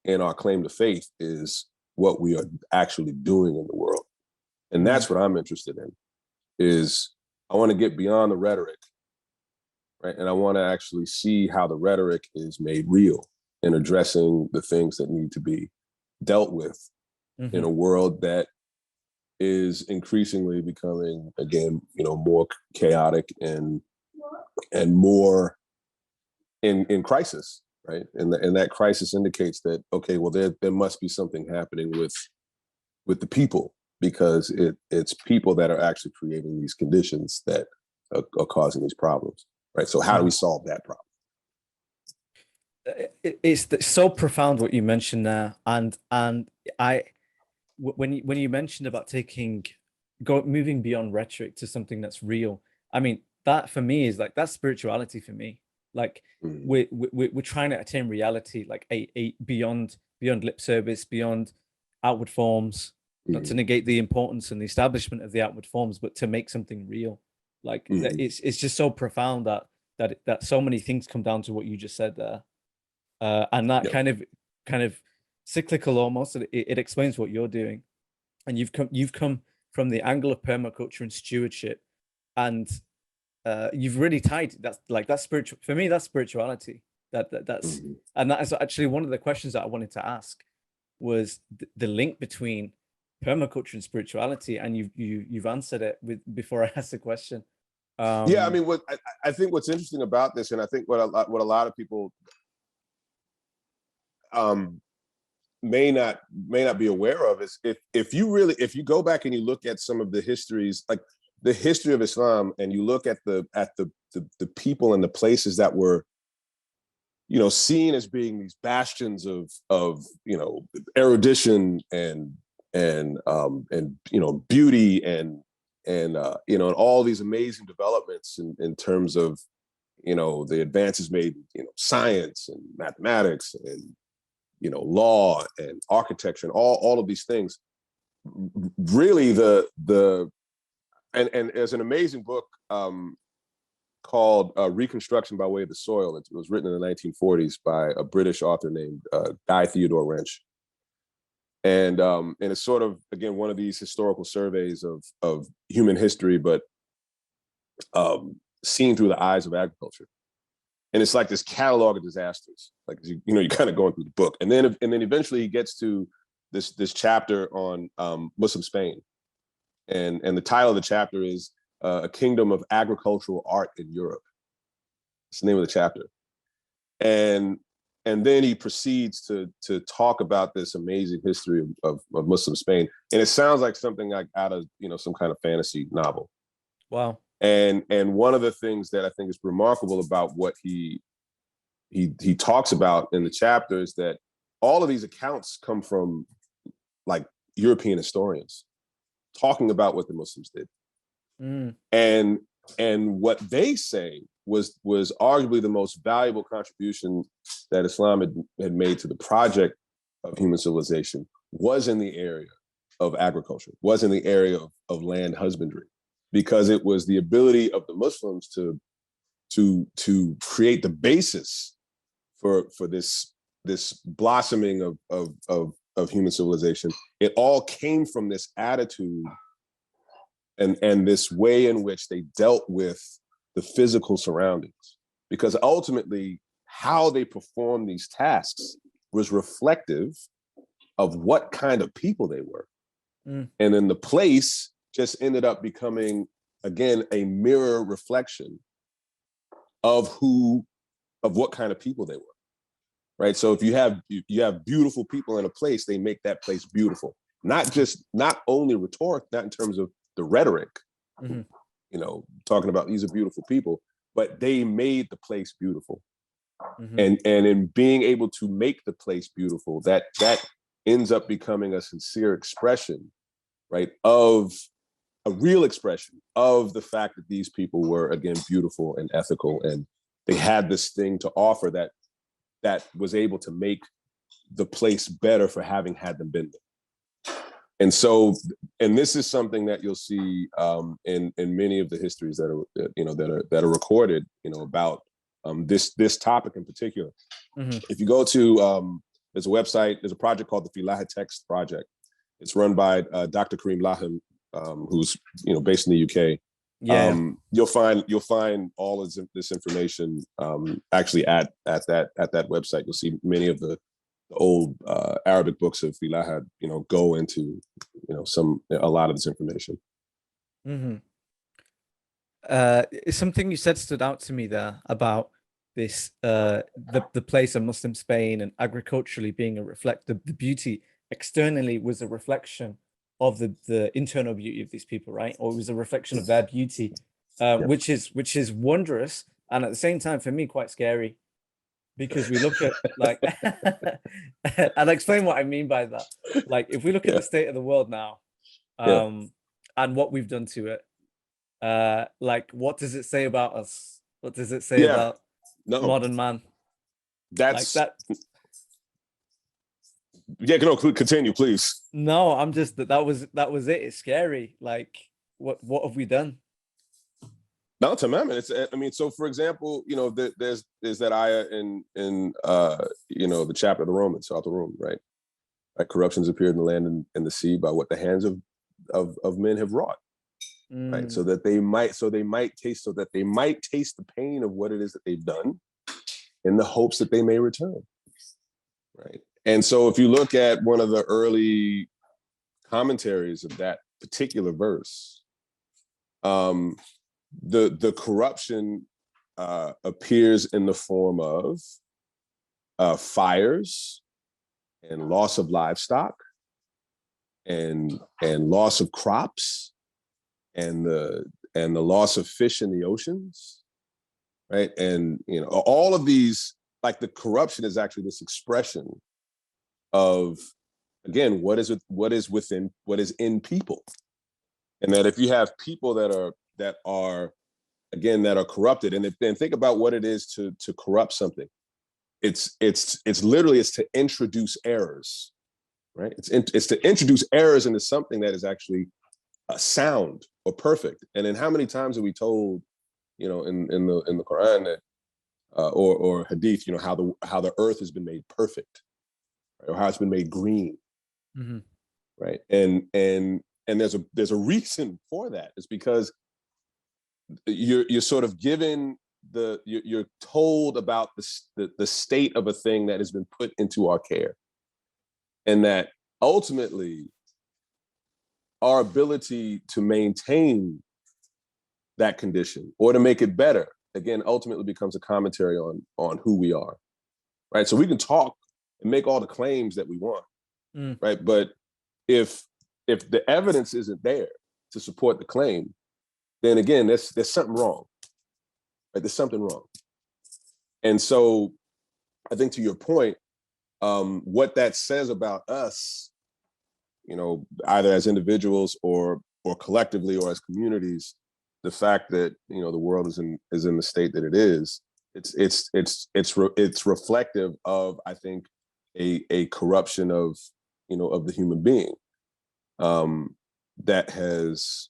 in our claim to faith is what we are actually doing in the world. And that's what I'm interested in, is I want to get beyond the rhetoric, right? And I want to actually see how the rhetoric is made real in addressing the things that need to be dealt with in a world that is increasingly becoming, again, more chaotic and more in crisis, right? And that crisis indicates that, okay, well, there must be something happening with the people, because it's people that are actually creating these conditions that are causing these problems, right? So how do we solve that problem? It's so profound what you mentioned there, and when you mentioned about moving beyond rhetoric to something that's real, I mean, that for me is like, that's spirituality for me. Like we're trying to attain reality, like a beyond lip service, beyond outward forms, not to negate the importance and the establishment of the outward forms, but to make something real. Like it's just so profound that so many things come down to what you just said there. And that kind of cyclical almost, it explains what you're doing. And you've come from the angle of permaculture and stewardship, and you've really tied that's spiritual for me. That's spirituality. That's and that is actually one of the questions that I wanted to ask, was the link between permaculture and spirituality, and you've answered it before I asked the question. Yeah, I mean, I think what's interesting about this, and I think what a lot of people may not be aware of, is if you go back and you look at some of the histories, like the history of Islam, and you look at the people and the places that were seen as being these bastions of erudition and beauty and all these amazing developments in terms of the advances made in science and mathematics and law and architecture and all of these things. Really, and there's an amazing book called Reconstruction by Way of the Soil. It was written in the 1940s by a British author named Guy Theodore Wrench. And it's sort of, again, one of these historical surveys of human history, but seen through the eyes of agriculture. And it's like this catalog of disasters. Like you're kind of going through the book, and then eventually he gets to this chapter on Muslim Spain, and the title of the chapter is A Kingdom of Agricultural Art in Europe. It's the name of the chapter, and then he proceeds to talk about this amazing history of Muslim Spain, and it sounds like something like out of some kind of fantasy novel. Wow. And one of the things that I think is remarkable about what he talks about in the chapter is that all of these accounts come from like European historians talking about what the Muslims did. And what they say was arguably the most valuable contribution that Islam had made to the project of human civilization was in the area of agriculture, was in the area of land husbandry, because it was the ability of the Muslims to create the basis for this blossoming of human civilization. It all came from this attitude and this way in which they dealt with the physical surroundings, because ultimately how they performed these tasks was reflective of what kind of people they were. And then the place just ended up becoming, again, a mirror reflection of what kind of people they were, right? So if you have beautiful people in a place, they make that place beautiful. Not only rhetoric, not in terms of the rhetoric, talking about these are beautiful people, but they made the place beautiful. And in being able to make the place beautiful, that ends up becoming a sincere expression, right, of a real expression of the fact that these people were, again, beautiful and ethical they had this thing to offer that was able to make the place better for having had them been there. And so, and this is something that you'll see in many of the histories that are recorded, about this topic in particular. Mm-hmm. If you go to there's a website, there's a project called the Filah Text Project. It's run by Dr. Kareem Laham, who's based in the UK. Yeah. You'll find all of this information actually at that website. You'll see many of the old Arabic books of Filah go into a lot of this information. Mm-hmm. Something you said stood out to me there about this the place of Muslim Spain and agriculturally being the beauty externally was a reflection of the internal beauty of these people, right? Or it was a reflection of their beauty, which is wondrous, and at the same time for me quite scary, because we look at like I'll explain what I mean by that. Like if we look at the state of the world now, and what we've done to it, like what does it say about us? What does it say about modern man? That's like that. Yeah, no, continue, please. No, I'm just that was it. It's scary. Like what have we done? No, Tamam. So for example, there's that ayah in the chapter of the Romans, out the room, right? Like corruptions appeared in the land and the sea by what the hands of men have wrought. Right. So that they might taste the pain of what it is that they've done in the hopes that they may return. Right. And so if you look at one of the early commentaries of that particular verse, the corruption appears in the form of fires and loss of livestock and loss of crops and the loss of fish in the oceans, right? And all of these, like the corruption is actually this expression of, again, what is in people. And that if you have people that are corrupted, and then think about what it is to corrupt something. It's literally to introduce errors, right? It's to introduce errors into something that is actually sound or perfect. And then how many times are we told, in the Quran that or Hadith, how the earth has been made perfect, right? Or how it's been made green, right? And there's a reason for that. It's because you're sort of given you're told about the state of a thing that has been put into our care, and that ultimately our ability to maintain that condition or to make it better, again, ultimately becomes a commentary on who we are, right? So we can talk and make all the claims that we want, right? But if the evidence isn't there to support the claim, then again, there's something wrong, right? There's something wrong. And so I think to your point, what that says about us, either as individuals or collectively or as communities, the fact that the world is in the state that it is, it's reflective of, I think, a corruption of the human being that has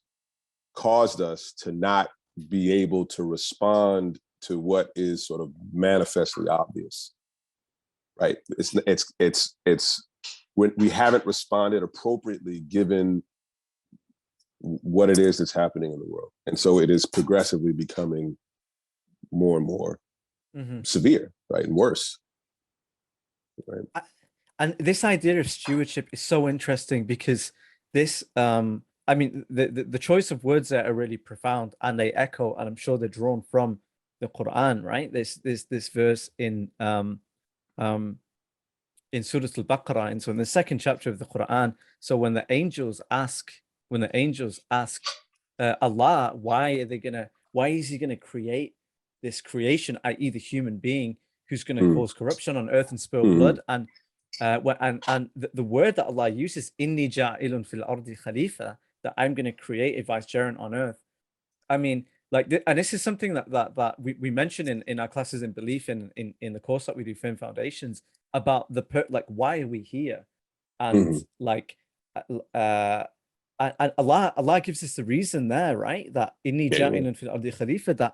caused us to not be able to respond to what is sort of manifestly obvious, right? It's when we haven't responded appropriately given what it is that's happening in the world. And so it is progressively becoming more and more severe, right? And worse. Right. And this idea of stewardship is so interesting because this, I mean, the choice of words there are really profound, and they echo, and I'm sure they're drawn from the Quran, right? This verse in Surah Al-Baqarah, and so in the second chapter of the Quran. So when the angels ask Allah, why is he gonna create this creation, i.e. the human being who's going to cause corruption on earth and spill blood, and the word that Allah uses, inni ja'ilun fil ardi khalifa, that I'm going to create a vicegerent on earth. I mean, like, and this is something that we mention in our classes in belief in the course that we do, Firm Foundations, about like, why are we here? And Mhm. like, and Allah gives us the reason there, right? That inni Yeah, ja'ilun fil ardi khalifa, that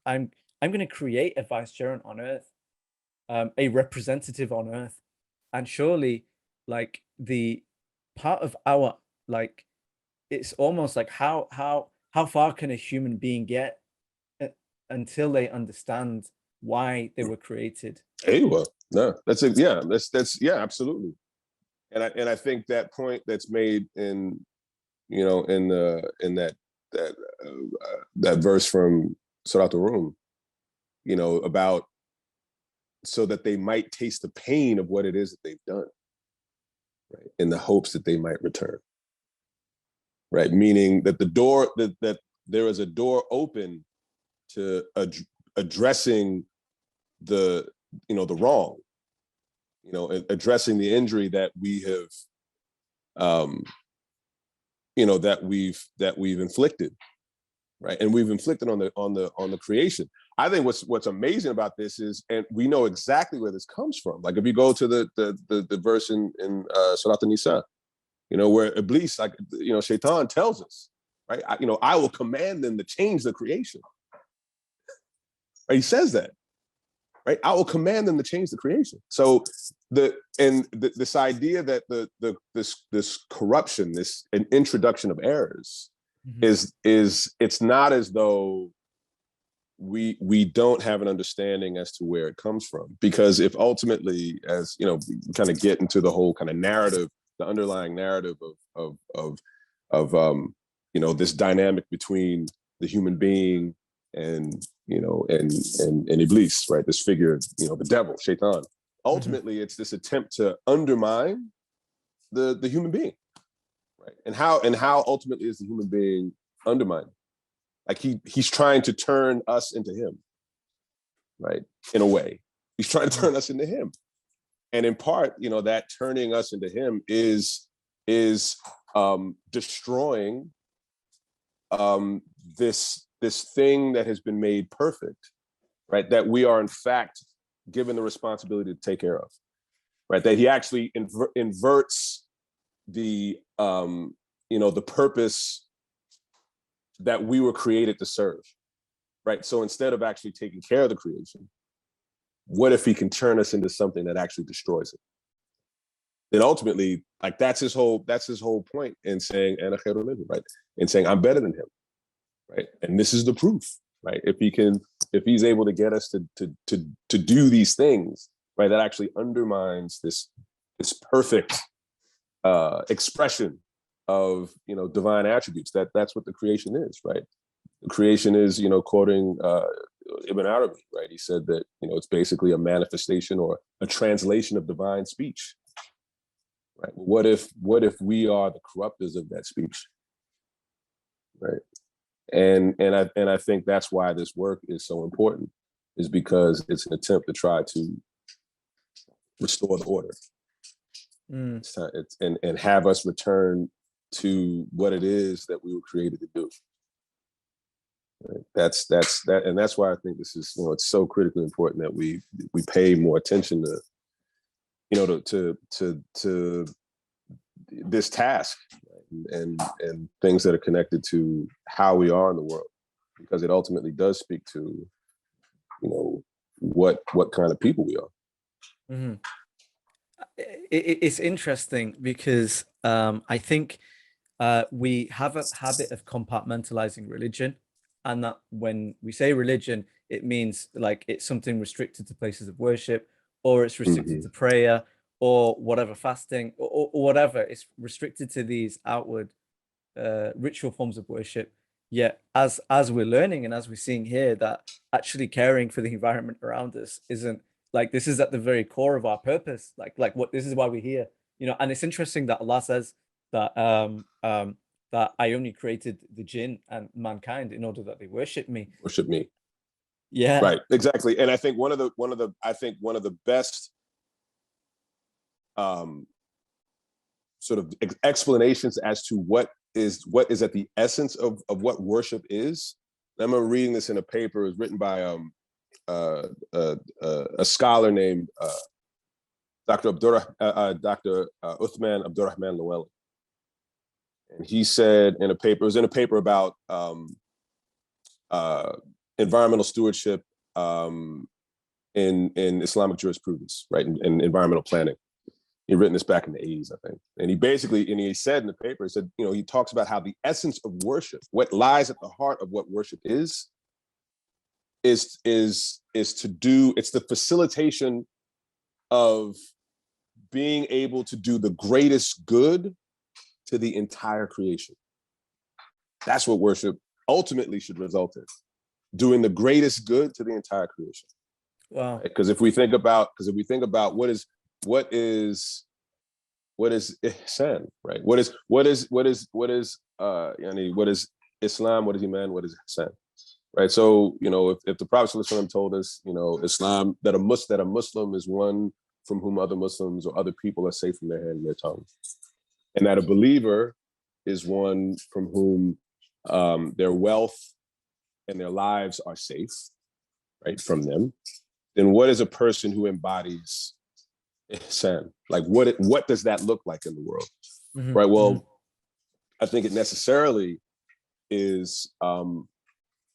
I'm going to create a vicegerent on earth, a representative on earth. And surely, like, the part of our, like, it's almost like how far can a human being get until they understand why they were created? hey, well, no, that's yeah, absolutely. And I think that point that's made in, you know, in that that verse from Surat al-Rum, you know, about so that they might taste the pain of what it is that they've done, right? In the hopes that they might return, right? Meaning that the door that there is a door open to addressing the, you know, the wrong, you know, addressing the injury that we have, you know, that we've inflicted, right? And we've inflicted on the creation. I think what's amazing about this is, and we know exactly where this comes from. Like if you go to the verse in Surat An-Nisa, you know, where Iblis, like, you know, Shaitan tells us, right? I will command them to change the creation. Right? He says that, right? I will command them to change the creation. So this idea that this corruption, this an introduction of errors, is it's not as though we don't have an understanding as to where it comes from. Because if ultimately, as you know, we kind of get into the whole kind of narrative, the underlying narrative of you know, this dynamic between the human being and, you know, and Iblis, right? This figure, you know, the devil, Shaitan. Ultimately, it's this attempt to undermine the human being, right? And how ultimately is the human being undermined? Like he's trying to turn us into him, right? In a way, he's trying to turn us into him, and in part, you know, that turning us into him is destroying this thing that has been made perfect, right? That we are in fact given the responsibility to take care of, right? That he actually inverts the you know, the purpose that we were created to serve, right? So instead of actually taking care of the creation, what if he can turn us into something that actually destroys it? Then ultimately, like that's his whole point in saying "Ana khairun minhu," right? In saying I'm better than him, right? And this is the proof, right? If he's able to get us to do these things, right, that actually undermines this perfect expression of, you know, divine attributes. That's what the creation is, right? The creation is, you know, quoting Ibn Arabi, right? He said that, you know, it's basically a manifestation or a translation of divine speech, right? What if we are the corruptors of that speech, right? And I think that's why this work is so important, is because it's an attempt to try to restore the order. And have us return to what it is that we were created to do. Right? That's and that's why I think this is, you know, it's so critically important that we pay more attention to, you know, to this task, right? and things that are connected to how we are in the world, because it ultimately does speak to, you know, what kind of people we are. It's interesting because I think we have a habit of compartmentalizing religion, and that when we say religion, it means like it's something restricted to places of worship, or it's restricted to prayer, or whatever, fasting, or whatever. It's restricted to these outward ritual forms of worship. Yet as we're learning and as we're seeing here, that actually caring for the environment around us isn't, like, this is at the very core of our purpose. Like what, this is why we're here, you know. And it's interesting that Allah says that that I only created the jinn and mankind in order that they worship me. Worship me. Yeah. Right. Exactly. And I think one of the best sort of explanations as to what is at the essence of what worship is I remember reading this in a paper. It was written by a scholar named Dr. Uthman Abdurrahman Llewellyn. And he said in a paper, it was in a paper about environmental stewardship in Islamic jurisprudence, right, and environmental planning. He'd written this back in the 80s, I think. And he said in the paper, he said, he talks about how the essence of worship, what lies at the heart of what worship is to do, it's the facilitation of being able to do the greatest good to the entire creation. That's what worship ultimately should result in, doing the greatest good to the entire creation. Wow. Because if we think about what is ihsan, right? What is Islam? What is Iman? What is ihsan? Right. So, if the Prophet ﷺ told us, Islam, that a Muslim is one from whom other Muslims or other people are safe from their hand and their tongue, and that a believer is one from whom their wealth and their lives are safe, right, from them, then what is a person who embodies ihsan? Like, what does that look like in the world? Mm-hmm. Right. Well, I think it necessarily is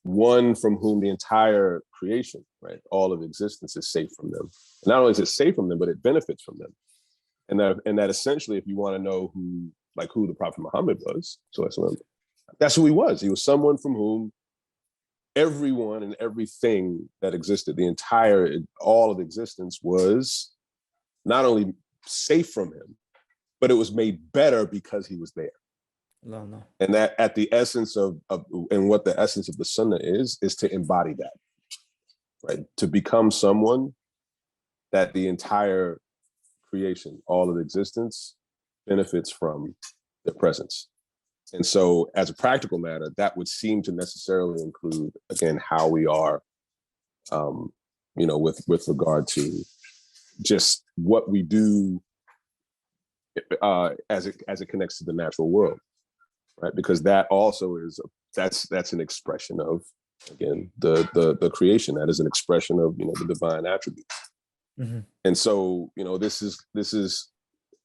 one from whom the entire creation, right, all of existence is safe from them. And not only is it safe from them, but it benefits from them. And that essentially, if you want to know who the Prophet Muhammad was, so that's who he was. He was someone from whom everyone and everything that existed, all of existence, was not only safe from him, but it was made better because he was there. No. And that at the essence of and what the essence of the Sunnah is to embody that, right? To become someone that the entire creation, all of existence, benefits from their presence. And so as a practical matter, that would seem to necessarily include, again, how we are, with regard to just what we do as it connects to the natural world, right? Because that also that's an expression of, again, the creation. That is an expression of, the divine attributes. Mm-hmm. And so,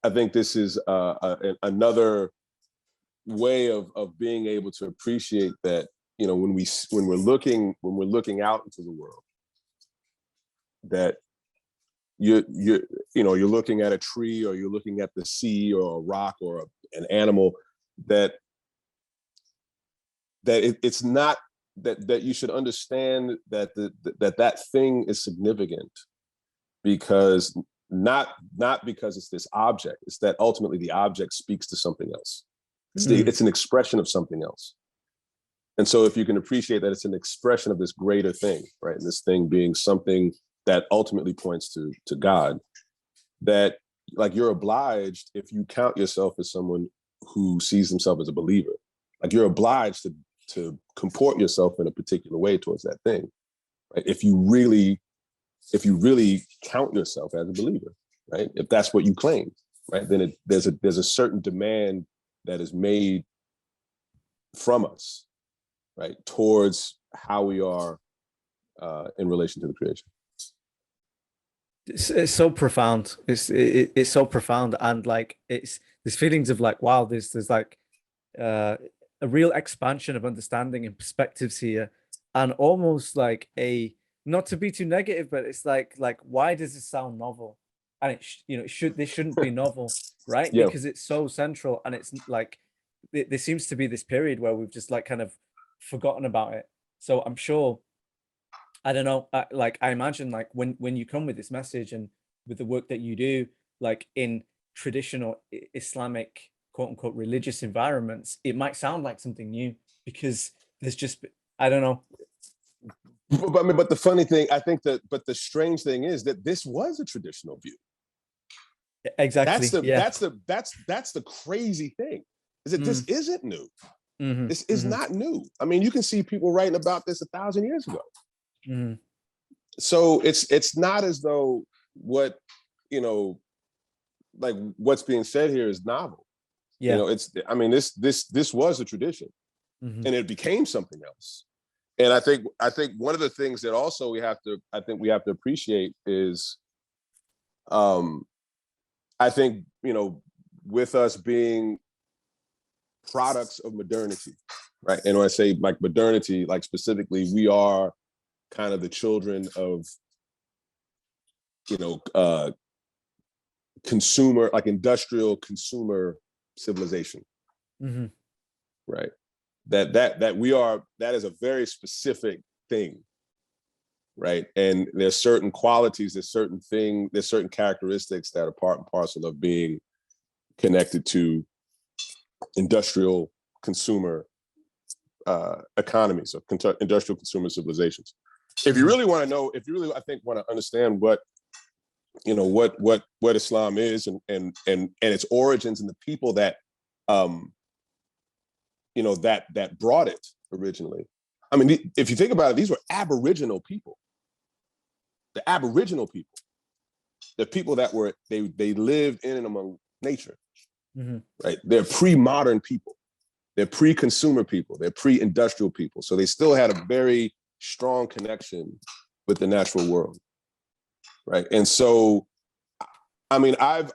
I think this is another way of being able to appreciate that, when we're looking out into the world, that you're looking at a tree, or you're looking at the sea, or a rock, or an animal, that it's not that you should understand that that thing is significant because not because it's this object. It's that ultimately the object speaks to something else. It's an expression of something else. And so if you can appreciate that it's an expression of this greater thing, right? And this thing being something that ultimately points to God, that, like, you're obliged, if you count yourself as someone who sees himself as a believer, like, you're obliged to comport yourself in a particular way towards that thing, right? If you really count yourself as a believer, right? If that's what you claim, right? Then there's a certain demand that is made from us, right, towards how we are in relation to the creation. It's so profound. It's so profound, and like there's feelings of like, wow, there's like a real expansion of understanding and perspectives here, and almost like not to be too negative, but it's like why does this sound novel? And this shouldn't be novel, right? Yeah. Because it's so central, and it's like there seems to be this period where we've just like kind of forgotten about it. So I'm sure, I don't know, I imagine like when you come with this message and with the work that you do, like in traditional Islamic quote unquote religious environments, it might sound like something new because there's just, I don't know. But the funny thing, I think but the strange thing is that this was a traditional view. Exactly. That's the crazy thing, is that this isn't new. Mm-hmm. This is not new. I mean, you can see people writing about this 1,000 years ago. Mm-hmm. So it's not as though what's being said here is novel. Yeah. This was a tradition, and it became something else. And I think one of the things that also we have to appreciate is, I think, with us being products of modernity, right? And when I say like modernity, like specifically, we are kind of the children of, consumer, like industrial consumer civilization, right? That is a very specific thing, right? And there's certain qualities, there's certain characteristics that are part and parcel of being connected to industrial consumer economies, or industrial consumer civilizations. If you really want to know, I think want to understand what Islam is and its origins and the people that that brought it originally. I mean, if you think about it, these were Aboriginal people. The Aboriginal people, the people that they lived in and among nature, right? They're pre-modern people. They're pre-consumer people. They're pre-industrial people. So they still had a very strong connection with the natural world, right? And so, I mean, I've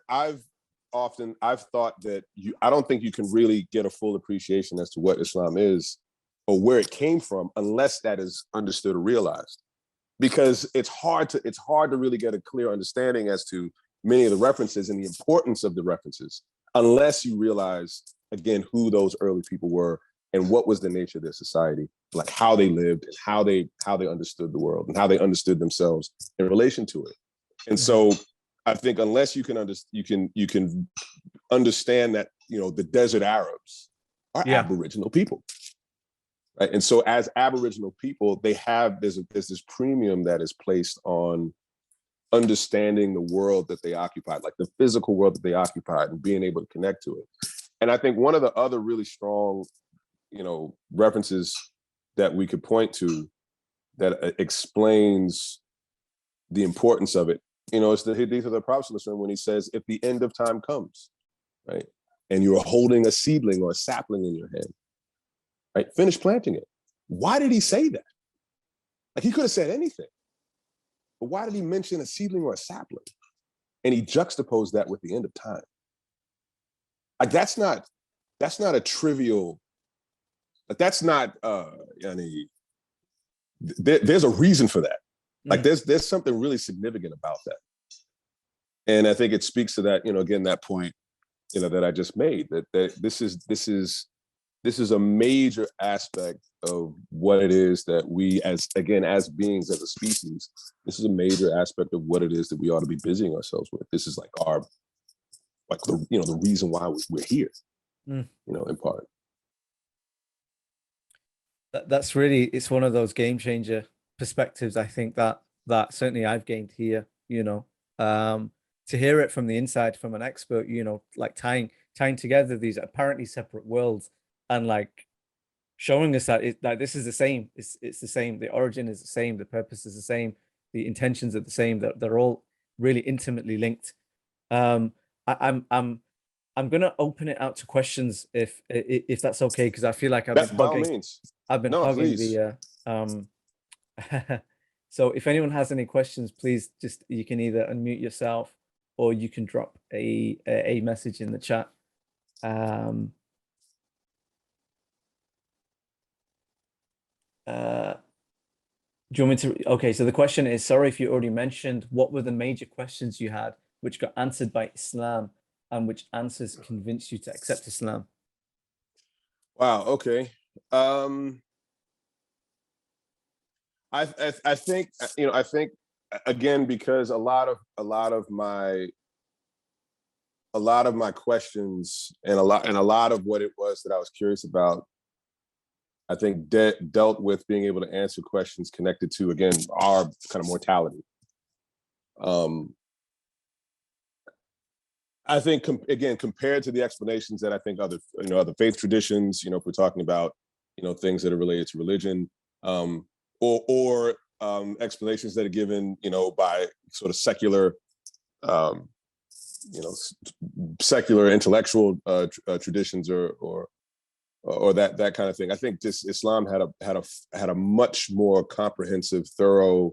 thought that I don't think you can really get a full appreciation as to what Islam is or where it came from unless that is understood or realized, because it's hard to really get a clear understanding as to many of the references and the importance of the references unless you realize, again, who those early people were and what was the nature of their society, like how they lived and how they understood the world and how they understood themselves in relation to it. And so I think unless you can understand that, the desert Arabs are Aboriginal people, right? And so as Aboriginal people, there's this premium that is placed on understanding the world that they occupied, like the physical world that they occupied, and being able to connect to it. And I think one of the other really strong, references that we could point to that explains the importance of it, it's the hadith of the Prophet when he says, if the end of time comes, right, and you're holding a seedling or a sapling in your hand, right, finish planting it. Why did he say that? Like, he could have said anything, but why did he mention a seedling or a sapling? And he juxtaposed that with the end of time. Like, that's not a trivial, like, that's not, there's a reason for that. Like, there's something really significant about that. And I think it speaks to that, again, that point, that I just made, that this is a major aspect of what it is that we, as beings, as a species, this is a major aspect of what it is that we ought to be busying ourselves with. This is like the reason why we're here, in part. That's really, it's one of those game changer perspectives. I think that certainly I've gained here, to hear it from the inside, from an expert, like tying together these apparently separate worlds and like showing us that this is the same. It's the same. The origin is the same. The purpose is the same. The intentions are the same. That they're all really intimately linked. I'm gonna open it out to questions if that's okay, because I feel like I've been hogging the so if anyone has any questions, please you can either unmute yourself or you can drop a message in the chat. Do you want me to? Okay, so the question is, sorry if you already mentioned, what were the major questions you had which got answered by Islam and which answers convinced you to accept Islam? Wow, okay. I think, again, because a lot of my questions and a lot of what it was that I was curious about, I think dealt with being able to answer questions connected to, again, our kind of mortality. I think, again, compared to the explanations that I think other faith traditions, if we're talking about, things that are related to religion, or explanations that are given, by sort of secular, secular intellectual traditions or or that kind of thing. I think just Islam had a much more comprehensive, thorough,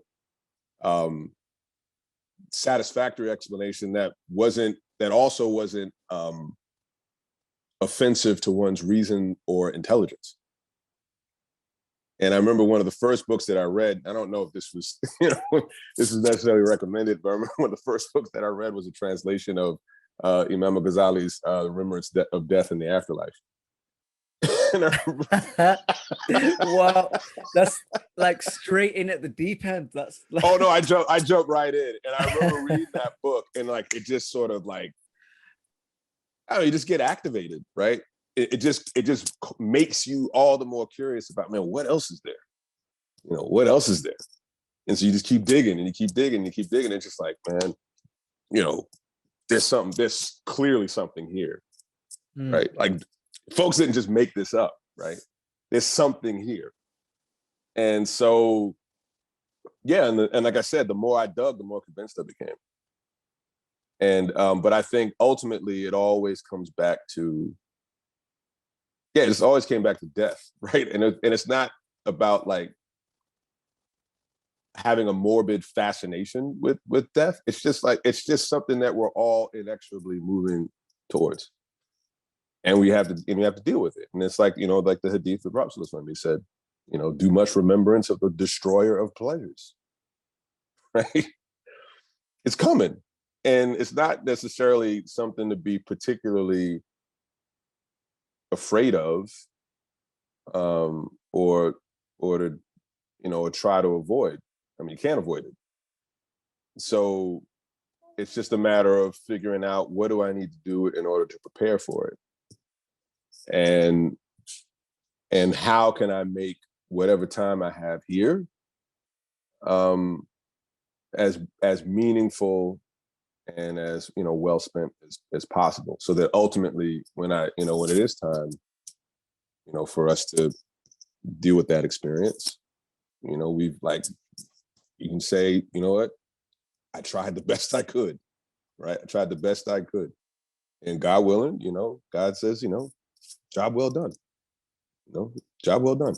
satisfactory explanation that also wasn't offensive to one's reason or intelligence. And I remember one of the first books that I read, I don't know if this was, this is necessarily recommended, but I remember one of the first books that I read was a translation of Imam Ghazali's Remembrance of Death in the Afterlife. Wow, that's like straight in at the deep end. That's like... Oh no, I jumped right in, and I remember reading that book, and like it just sort of like, I don't know, you just get activated, right? It just makes you all the more curious about, man, what else is there? What else is there? And so you just keep digging, and you keep digging, and you keep digging. It's just like, man, there's clearly something here, right? Like, folks didn't just make this up, right? There's something here. And so, yeah, and like I said, the more I dug, the more convinced I became. And but I think ultimately it always comes back to, it always came back to death, right? And it's not about like having a morbid fascination with death. It's just something that we're all inexorably moving towards. And we have to deal with it. And it's like, like the hadith of Prophet, he said, do much remembrance of the destroyer of pleasures, right? It's coming. And it's not necessarily something to be particularly afraid of, or to, or try to avoid. I mean, you can't avoid it. So it's just a matter of figuring out, what do I need to do in order to prepare for it? And how can I make whatever time I have here as meaningful and as well spent as possible, so that ultimately when it is time for us to deal with that experience, we've you can say, what, I tried the best I could, right? I tried the best I could, and God willing, God says, job well done. Job well done.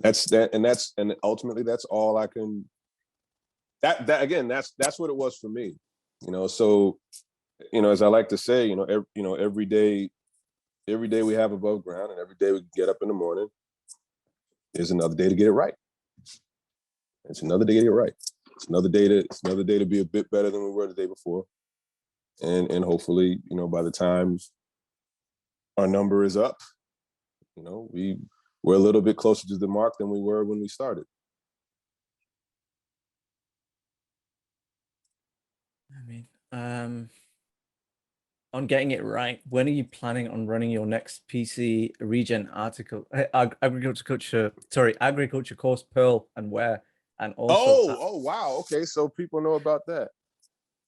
And ultimately that's all I can. That again, that's what it was for me. So, as I like to say, every day we have above ground, and every day we get up in the morning is another day to get it right. It's another day to get it right. It's another day to be a bit better than we were the day before, and hopefully, by the time our number is up, we're a little bit closer to the mark than we were when we started. I mean, on getting it right, when are you planning on running your next PC Regen article, agriculture course, Pearl and Where, and also? Oh, wow. Okay, so people know about that.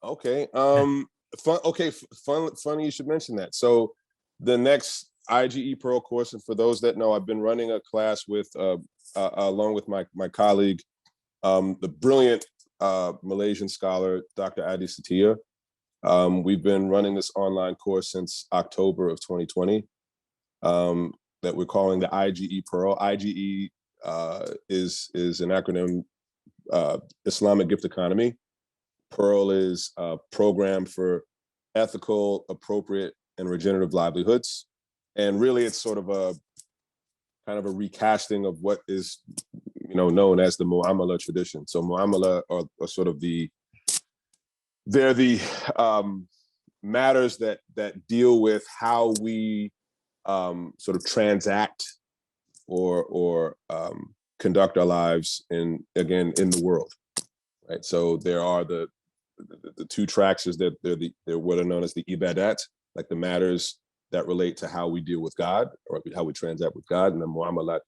Okay, funny you should mention that. So the next IGE Pearl course, and for those that know, I've been running a class with along with my colleague, the brilliant Malaysian scholar, Dr. Adi Setia. We've been running this online course since October of 2020 that we're calling the IGE Pearl. IGE is an acronym, Islamic Gift Economy. Pearl is a program for ethical, appropriate, and regenerative livelihoods. And really, it's sort of a kind of a recasting of what is known as the Mu'amala tradition. So Mu'amala are sort of they're the matters that deal with how we sort of transact or conduct our lives in the world, right? So there are the two tracks is that they're what are known as the ibadat, like the matters that relate to how we deal with God or how we transact with God, and the mu'amalat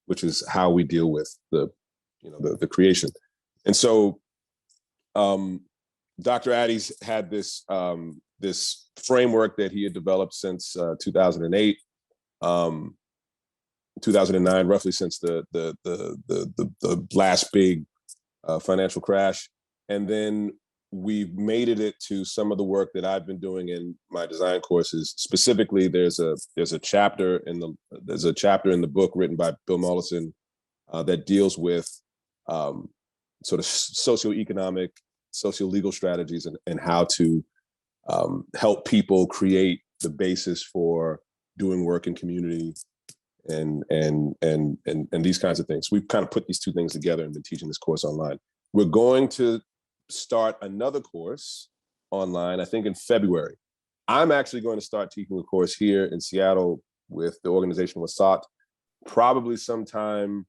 which is how we deal with the creation. And so Dr. Addy's had this this framework that he had developed since 2008, 2009, roughly since the last big financial crash. And then we've mated it to some of the work that I've been doing in my design courses. Specifically, there's a chapter in the book written by Bill Mollison that deals with sort of socioeconomic, socio-legal strategies and how to help people create the basis for doing work in community and these kinds of things. We've kind of put these two things together and been teaching this course online. We're going to start another course online, I think in February. I'm actually going to start teaching a course here in Seattle with the organization Wasat, probably sometime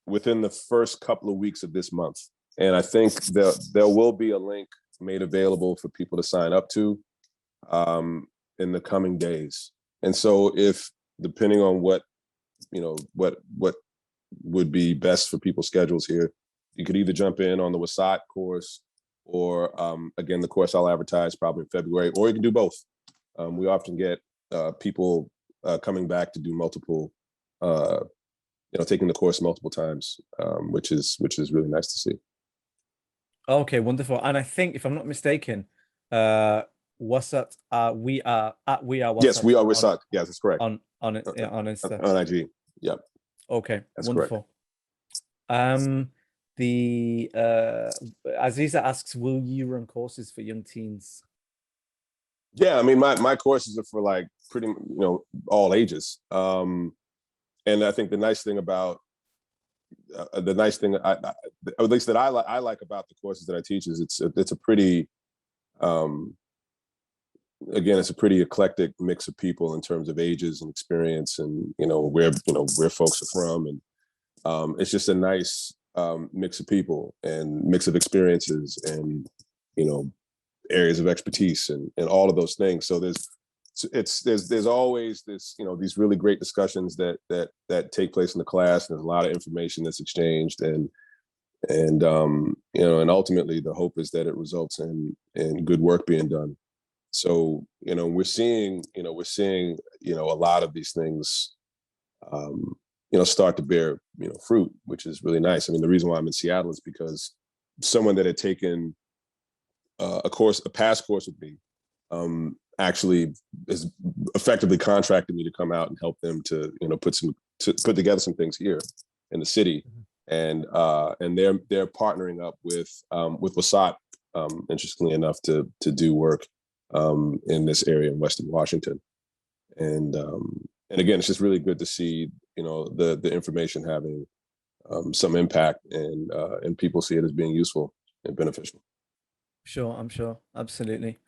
within the first couple of weeks of this month. And I think there will be a link made available for people to sign up to in the coming days. And so if, depending on what would be best for people's schedules here, you could either jump in on the Wasat course or again, the course I'll advertise probably in February, or you can do both. We often get people coming back to do multiple, taking the course multiple times, which is really nice to see. Okay, wonderful. And I think, if I'm not mistaken, Wasat, we are Wasat. Yes, we are Wasat. Yes, that's correct. On Insta. On IG. Yep. Okay, That's wonderful. Correct. Aziza asks, will you run courses for young teens? Yeah, I mean, my courses are for like pretty, all ages. And I think the nice thing about at least that I like about the courses that I teach is it's a pretty, again, it's a pretty eclectic mix of people in terms of ages and experience and, where folks are from. And it's just a nice mix of people and mix of experiences and, areas of expertise and all of those things. So there's always this, these really great discussions that take place in the class, and there's a lot of information that's exchanged, and ultimately the hope is that it results in good work being done. So, we're seeing a lot of these things, start to bear, fruit, which is really nice. I mean, the reason why I'm in Seattle is because someone that had taken a past course with me, actually is effectively contracted me to come out and help them to, put together some things here in the city. And they're partnering up with Wasat, interestingly enough, to do work in this area in Western Washington. And again, it's just really good to see, the information having some impact and people see it as being useful and beneficial. Sure, I'm sure. Absolutely.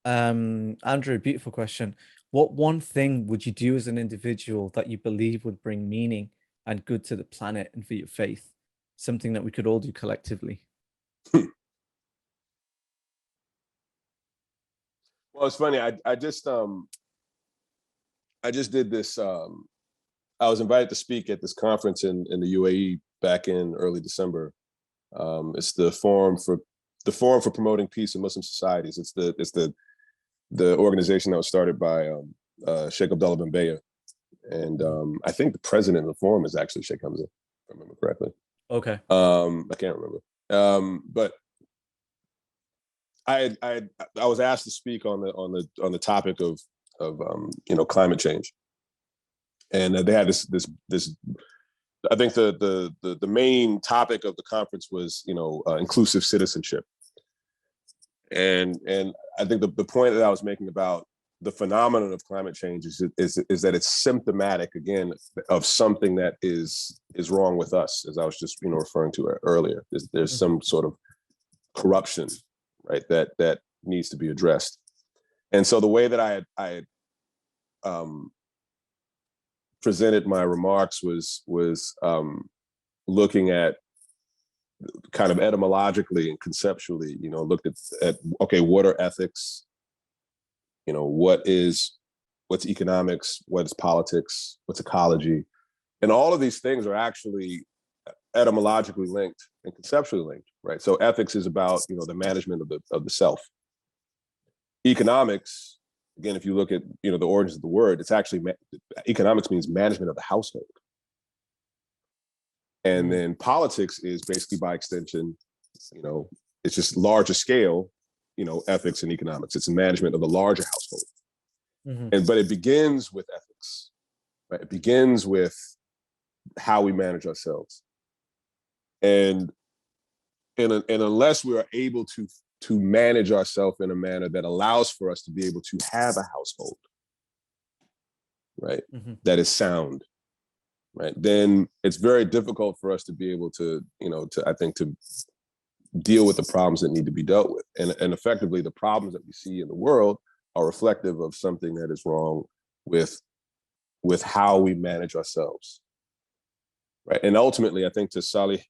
Andrew, beautiful question. What one thing would you do as an individual that you believe would bring meaning and good to the planet and for your faith? Something that we could all do collectively. Well, it's funny. I just did this. I was invited to speak at this conference in the UAE back in early December. It's the Forum for Promoting Peace in Muslim Societies. It's the organization that was started by Sheikh Abdullah bin Bayyah, and I think the president of the forum is actually Sheikh Hamza, if I remember correctly. Okay. I can't remember, but I was asked to speak on the topic of climate change, and they had this. I think the main topic of the conference was inclusive citizenship. And I think the point that I was making about the phenomenon of climate change is that it's symptomatic, again, of something that is wrong with us, as I was just referring to earlier. There's some sort of corruption, right, that needs to be addressed. And so the way that I had presented my remarks was looking at kind of etymologically and conceptually, looked at okay, what are ethics? What's economics? What is politics? What's ecology? And all of these things are actually etymologically linked and conceptually linked, right? So ethics is about, the management of the self. Economics, again, if you look at, the origins of the word, it's actually, economics means management of the household. And then politics is basically, by extension, You know, it's just larger scale, ethics and economics. It's management of the larger household. But it begins with ethics, right? It begins with how we manage ourselves. And unless we are able to manage ourselves in a manner that allows for us to be able to have a household, right, that is sound, right, then it's very difficult for us to be able to, I think, to deal with the problems that need to be dealt with. And effectively, the problems that we see in the world are reflective of something that is wrong with how we manage ourselves, right? And ultimately, I think, to Salih,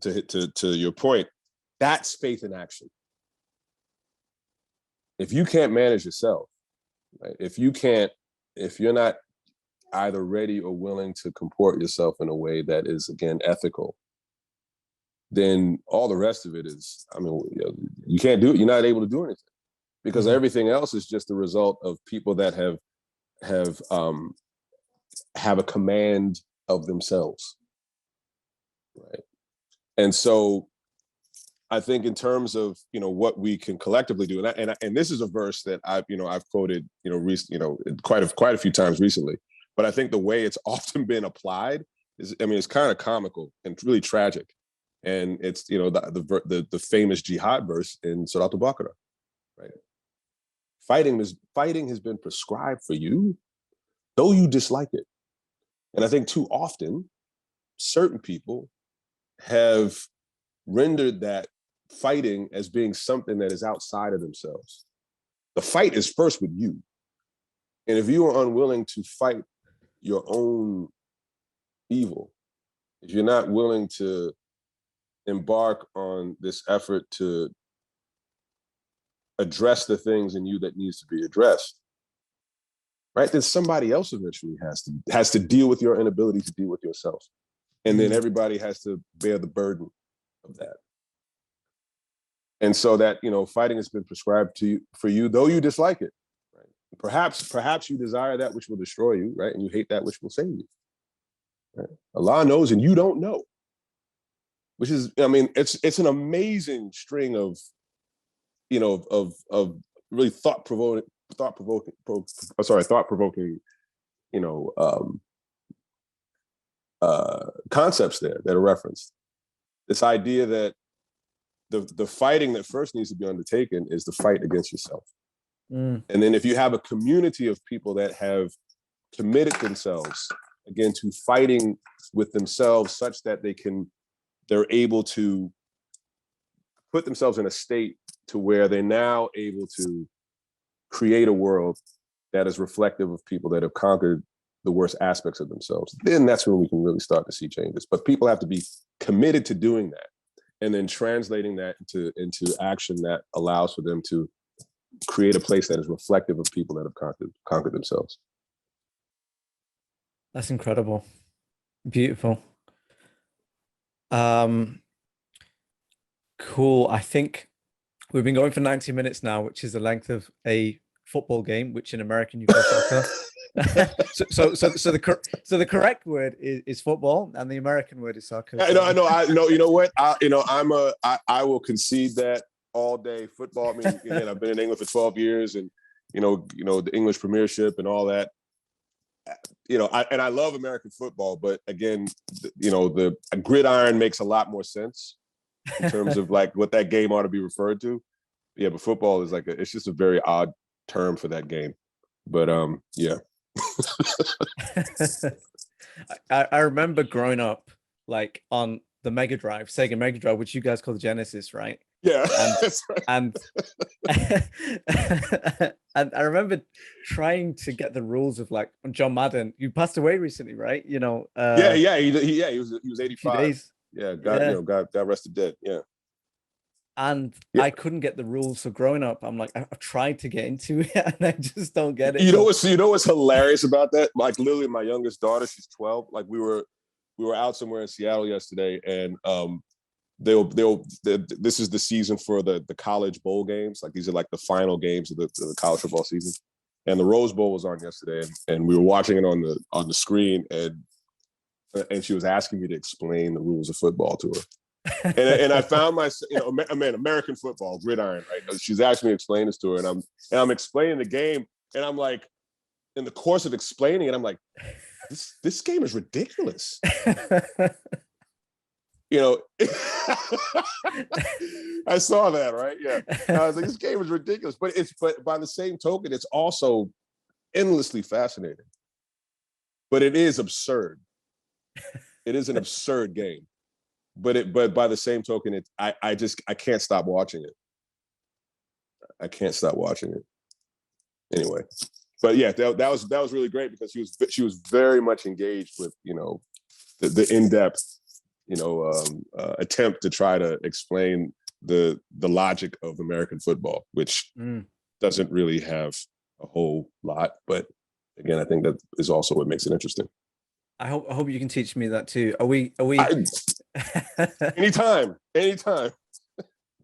to your point, that's faith in action. If you can't manage yourself, right? If you're not either ready or willing to comport yourself in a way that is, again, ethical, then all the rest of it is, you can't do it. You're not able to do anything, because everything else is just the result of people that have a command of themselves, right? And so I think in terms of, what we can collectively do, and this is a verse that I've quoted, quite a few times recently, but I think the way it's often been applied is, it's kind of comical and really tragic. And it's, the famous jihad verse in Surah Al-Baqarah, right? Fighting has been prescribed for you, though you dislike it. And I think too often, certain people have rendered that fighting as being something that is outside of themselves. The fight is first with you. And if you are unwilling to fight your own evil, if you're not willing to embark on this effort to address the things in you that needs to be addressed, right, then somebody else eventually has to deal with your inability to deal with yourself. And then everybody has to bear the burden of that. And so that, fighting has been prescribed for you, though you dislike it. Right? Perhaps you desire that which will destroy you, right? And you hate that which will save you. Right? Allah knows and you don't know. Which is, it's an amazing string of really thought-provoking, concepts there that are referenced. This idea that the fighting that first needs to be undertaken is the fight against yourself. And then if you have a community of people that have committed themselves, again, to fighting with themselves such that they're able to put themselves in a state to where they're now able to create a world that is reflective of people that have conquered the worst aspects of themselves, then that's when we can really start to see changes. But people have to be committed to doing that and then translating that into action that allows for them to create a place that is reflective of people that have conquered themselves. That's incredible. Beautiful. Cool. I think we've been going for 90 minutes now, which is the length of a football game, which in American you call soccer. so the correct word is football, and the American word is soccer. I know. You know what? I will concede that all day. Football. Again, I've been in England for 12 years, and the English Premiership and all that. I love American football, but again, the gridiron makes a lot more sense in terms of like what that game ought to be referred to. Yeah, but football is it's just a very odd term for that game. But yeah. I remember growing up like on the Sega Mega Drive, which you guys call the Genesis, right? Yeah. And I remember trying to get the rules of like John Madden. You passed away recently, right? He was 85. Yeah, God rested dead. Yeah. And I couldn't get the rules. So growing up, I'm like, I've tried to get into it and I just don't get it. You know what's hilarious about that? Like literally my youngest daughter, she's 12. Like we were out somewhere in Seattle yesterday, and this is the season for the college bowl games. Like these are like the final games of the college football season. And the Rose Bowl was on yesterday, and we were watching it on the screen, and she was asking me to explain the rules of football to her. And I found myself, man, American football, gridiron, right? She's asked me to explain this to her, and I'm explaining the game, and I'm like, in the course of explaining it, I'm like, this game is ridiculous. I saw that, right? Yeah. I was like, this game is ridiculous, but by the same token, it's also endlessly fascinating. But it is absurd. It is an absurd game. But by the same token, I can't stop watching it. I can't stop watching it. Anyway, but yeah, that was really great because she was very much engaged with the in-depth attempt to try to explain the logic of American football, which doesn't really have a whole lot. But again, I think that is also what makes it interesting. I hope you can teach me that too. Are we? Anytime.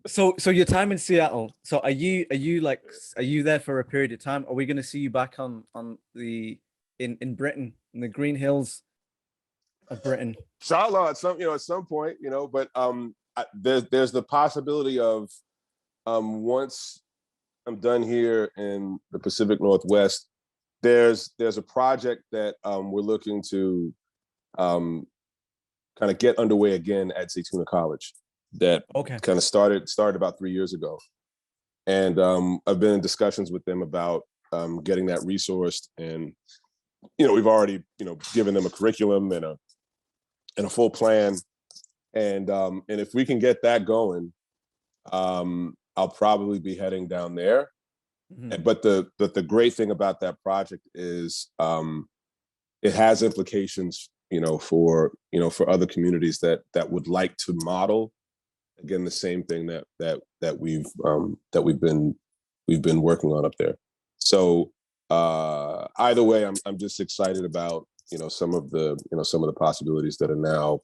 So your time in Seattle. So are you there for a period of time? Are we going to see you back in Britain, in the green hills of Britain? Inshallah, at some point, but there's the possibility of once I'm done here in the Pacific Northwest, there's a project that we're looking to kind of get underway again at Zaytuna College that kind of started about 3 years ago. And I've been in discussions with them about getting that resourced. And, we've already, given them a curriculum and a full plan. And if we can get that going, I'll probably be heading down there. Mm-hmm. But the great thing about that project is it has implications, for other communities that would like to model again the same thing that we've been working on up there. So either way, I'm just excited about some of the possibilities that are now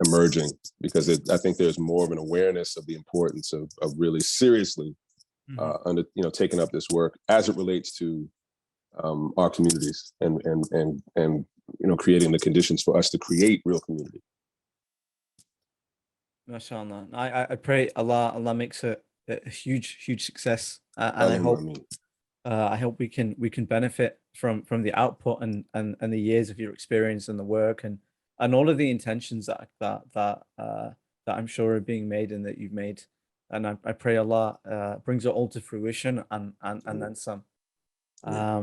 emerging, because I think there's more of an awareness of the importance of really seriously taking up this work as it relates to our communities and creating the conditions for us to create real community. MashaAllah. I pray Allah makes a huge success, and I hope we can benefit from the output and the years of your experience and the work and all of the intentions that I'm sure are being made and that you've made. And I pray Allah brings it all to fruition and then some. I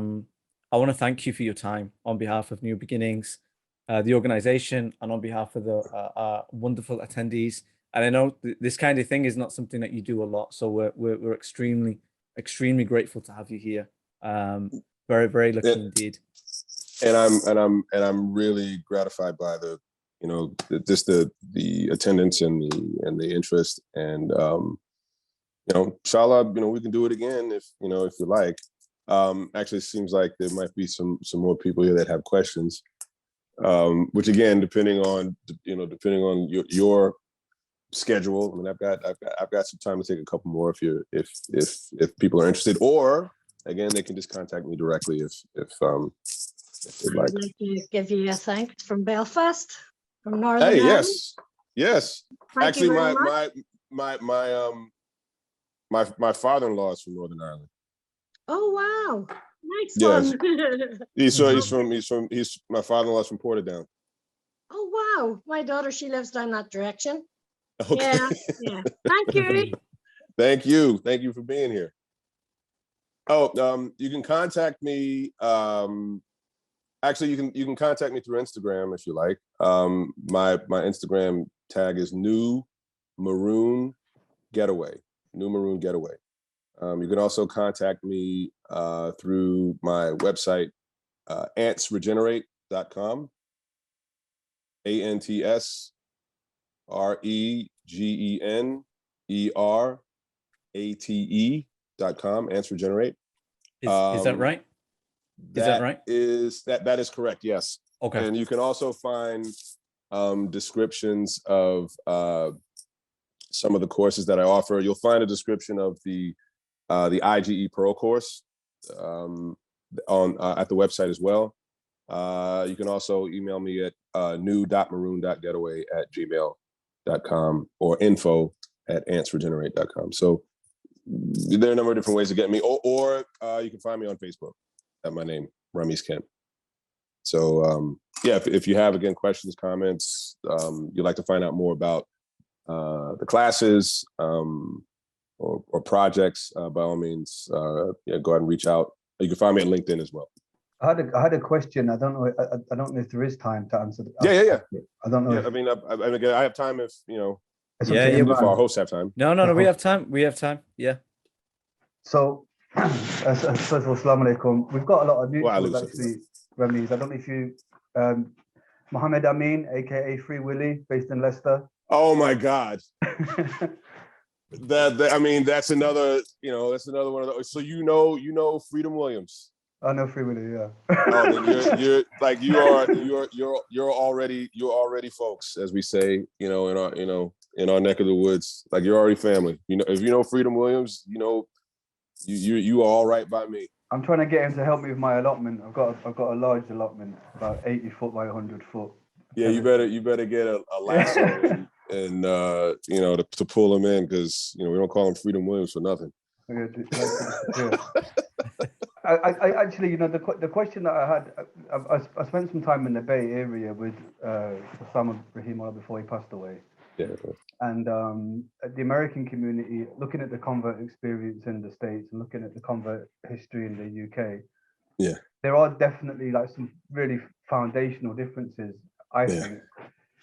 want to thank you for your time on behalf of New Beginnings, the organization, and on behalf of the wonderful attendees. And I know this kind of thing is not something that you do a lot, so we're extremely grateful to have you here. Very, very lucky indeed. And I'm really gratified by the attendance and the interest, and inshallah, we can do it again if you like. Actually, it seems like there might be some more people here that have questions, which again, depending on your schedule. I mean, I've got some time to take a couple more if people are interested, or again, they can just contact me directly if they'd like. I'd like to give you a thanks from Belfast, from Northern Ireland. Yes. Thank Actually, my father-in-law is from Northern Ireland. Oh wow, nice yes. one. He's my father-in-law's from Portadown. Oh wow, my daughter, she lives down that direction. Okay. Yeah. Thank you. Thank you for being here. Oh, you can contact me. Actually, you can contact me through Instagram if you like. My Instagram tag is New Maroon Getaway. New Maroon Getaway. You can also contact me through my website, antsregenerate.com. ANTSREGENERATE.com. Antsregenerate. Is that right? That is correct. Yes. Okay. And you can also find descriptions of some of the courses that I offer. You'll find a description of the IGE Pro course at the website as well. You can also email me at new.maroon.getaway@gmail.com. or info@antsregenerate.com. So there are a number of different ways to get me, or you can find me on Facebook at my name, Rhamis Kent. So yeah, if you have, again, questions, comments, you'd like to find out more about the classes or projects, by all means, yeah, go ahead and reach out. You can find me at LinkedIn as well. I had a question. I don't know. I don't know if there is time to answer. Yeah. I don't know. Yeah, I mean, again, I have time if It's Yeah, up to yeah, you, if our man. hosts have time. No, we have time. We have time. Yeah. So, first of all, Assalamu alaikum. We've got a lot of mutuals, Alaikum. actually, Rhamis. I don't know if you, Mohammed Amin, aka Free Willy, based in Leicester. Oh my God. I mean, that's another one of those. So you know Freedom Williams. I know Free Willy, yeah. Oh, then you're already folks, as we say, in our neck of the woods. Like, you're already family. If you know Freedom Williams, you are all right by me. I'm trying to get him to help me with my allotment. I've got a large allotment, about 80 foot by 100 foot. Yeah, you better get a lasso and to pull him in, because we don't call him Freedom Williams for nothing. Yeah. I actually, the question that I had, I spent some time in the Bay Area with Osama Rahimullah before he passed away. Yeah. And the American community, looking at the convert experience in the States and looking at the convert history in the UK, yeah, there are definitely like some really foundational differences, I think.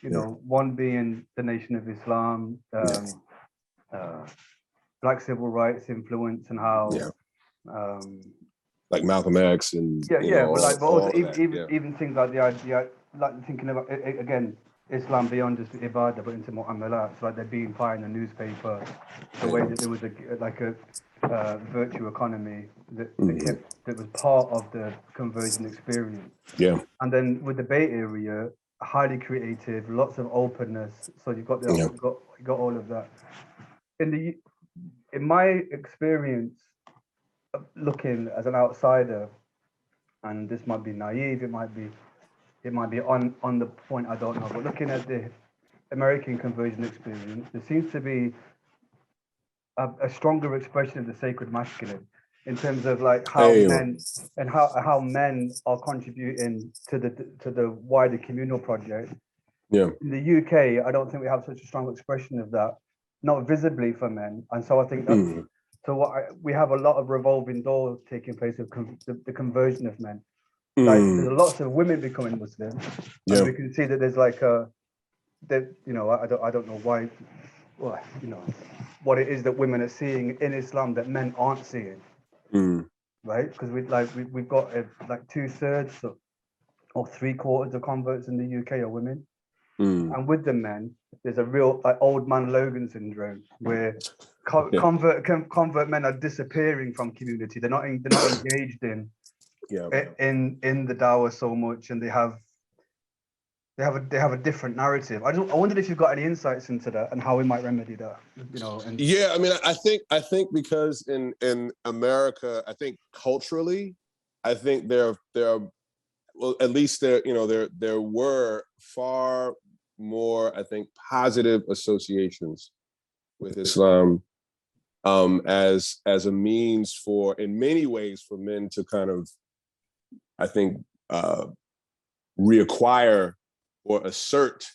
One being the Nation of Islam, Black civil rights influence, and how like Malcolm X and but also even things like the idea, like thinking about again, Islam beyond just ibadah, but into mu'amalat, so like there being pie in the newspaper, the way that there was a virtue economy that was part of the conversion experience. Yeah. And then with the Bay Area, highly creative, lots of openness. So you've got you got all of that. In my experience, looking as an outsider, and this might be naive, it might be on the point, I don't know, but looking at the American conversion experience, there seems to be a stronger expression of the sacred masculine in terms of like how men and how men are contributing to the wider communal project. Yeah. In the UK, I don't think we have such a strong expression of that, not visibly for men, and so I think that's we have a lot of revolving doors taking place of the conversion of men. Like there's lots of women becoming Muslim, and we can see that there's like I don't know why, what it is that women are seeing in Islam that men aren't seeing, right? Because we've got like 2/3 or 3/4 of converts in the UK are women, and with the men, there's a real old man Logan syndrome where convert men are disappearing from community. They're not engaged in the dawah so much, and they have a different narrative. I wondered if you've got any insights into that and how we might remedy that. I mean, I think because in America, I think culturally, I think there are, well, at least there were far more, I think, positive associations with Islam as a means for, in many ways, for men to kind of, I think, reacquire or assert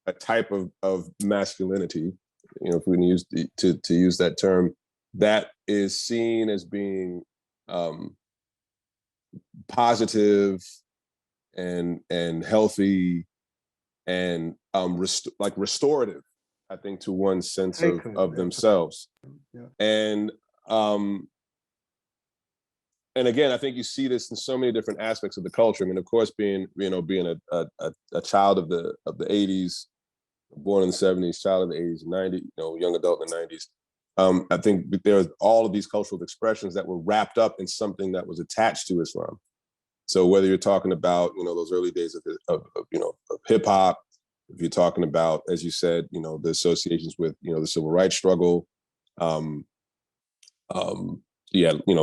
a type of masculinity, if we can use to use that term, that is seen as being positive and healthy and restorative, I think, to one's sense of themselves. And again, I think you see this in so many different aspects of the culture. I mean, of course, being a child of the 80s, born in the 70s, child of the 80s and 90s, young adult in the 90s. I think there's all of these cultural expressions that were wrapped up in something that was attached to Islam. So whether you're talking about, those early days of hip hop, if you're talking about, as you said, the associations with, the civil rights struggle,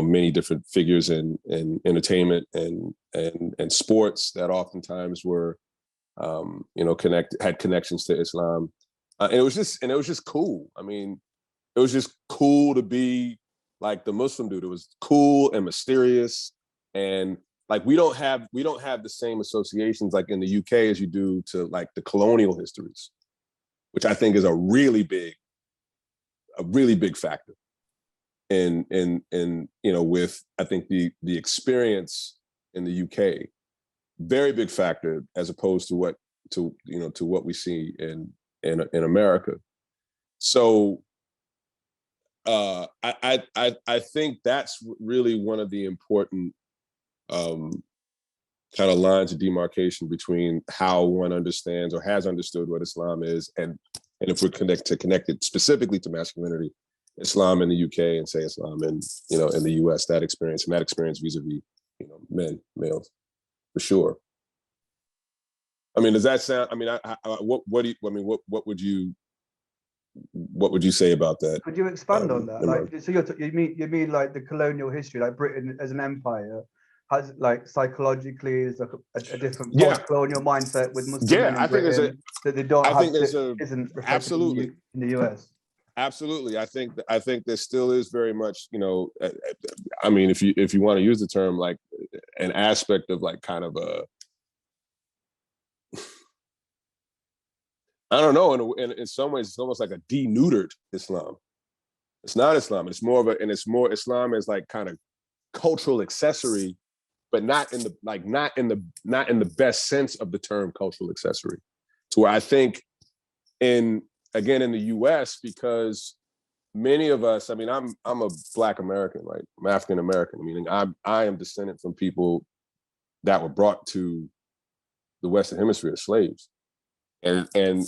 many different figures in entertainment and sports that oftentimes were, had connections to Islam. and it was just cool. I mean, it was just cool to be like the Muslim dude. It was cool and mysterious, and like we don't have the same associations like in the UK as you do to like the colonial histories, which I think is a really big factor. In with I think the experience in the UK, very big factor as opposed to what we see in America. So I think that's really one of the important kind of lines of demarcation between how one understands or has understood what Islam is, and if we're connected specifically to masculinity, Islam in the UK and say Islam in the US, that experience vis-a-vis males, for sure. I mean, does that sound? I mean, what would you say about that? Could you expand on that? Like, so you mean like the colonial history, like Britain as an empire has like psychologically is like a different post-colonial mindset with Muslim men in Britain that they don't have, isn't reflected absolutely in the US. Absolutely, I think there still is very much, I mean, if you want to use the term, like an aspect of like kind of a, I don't know, in some ways it's almost like a denuded Islam. It's not Islam. It's more of Islam is like kind of cultural accessory, but not in the best sense of the term cultural accessory. To where I think in the US, because many of us, I mean, I'm a Black American, right? I'm African American, meaning I am descendant from people that were brought to the Western Hemisphere as slaves. And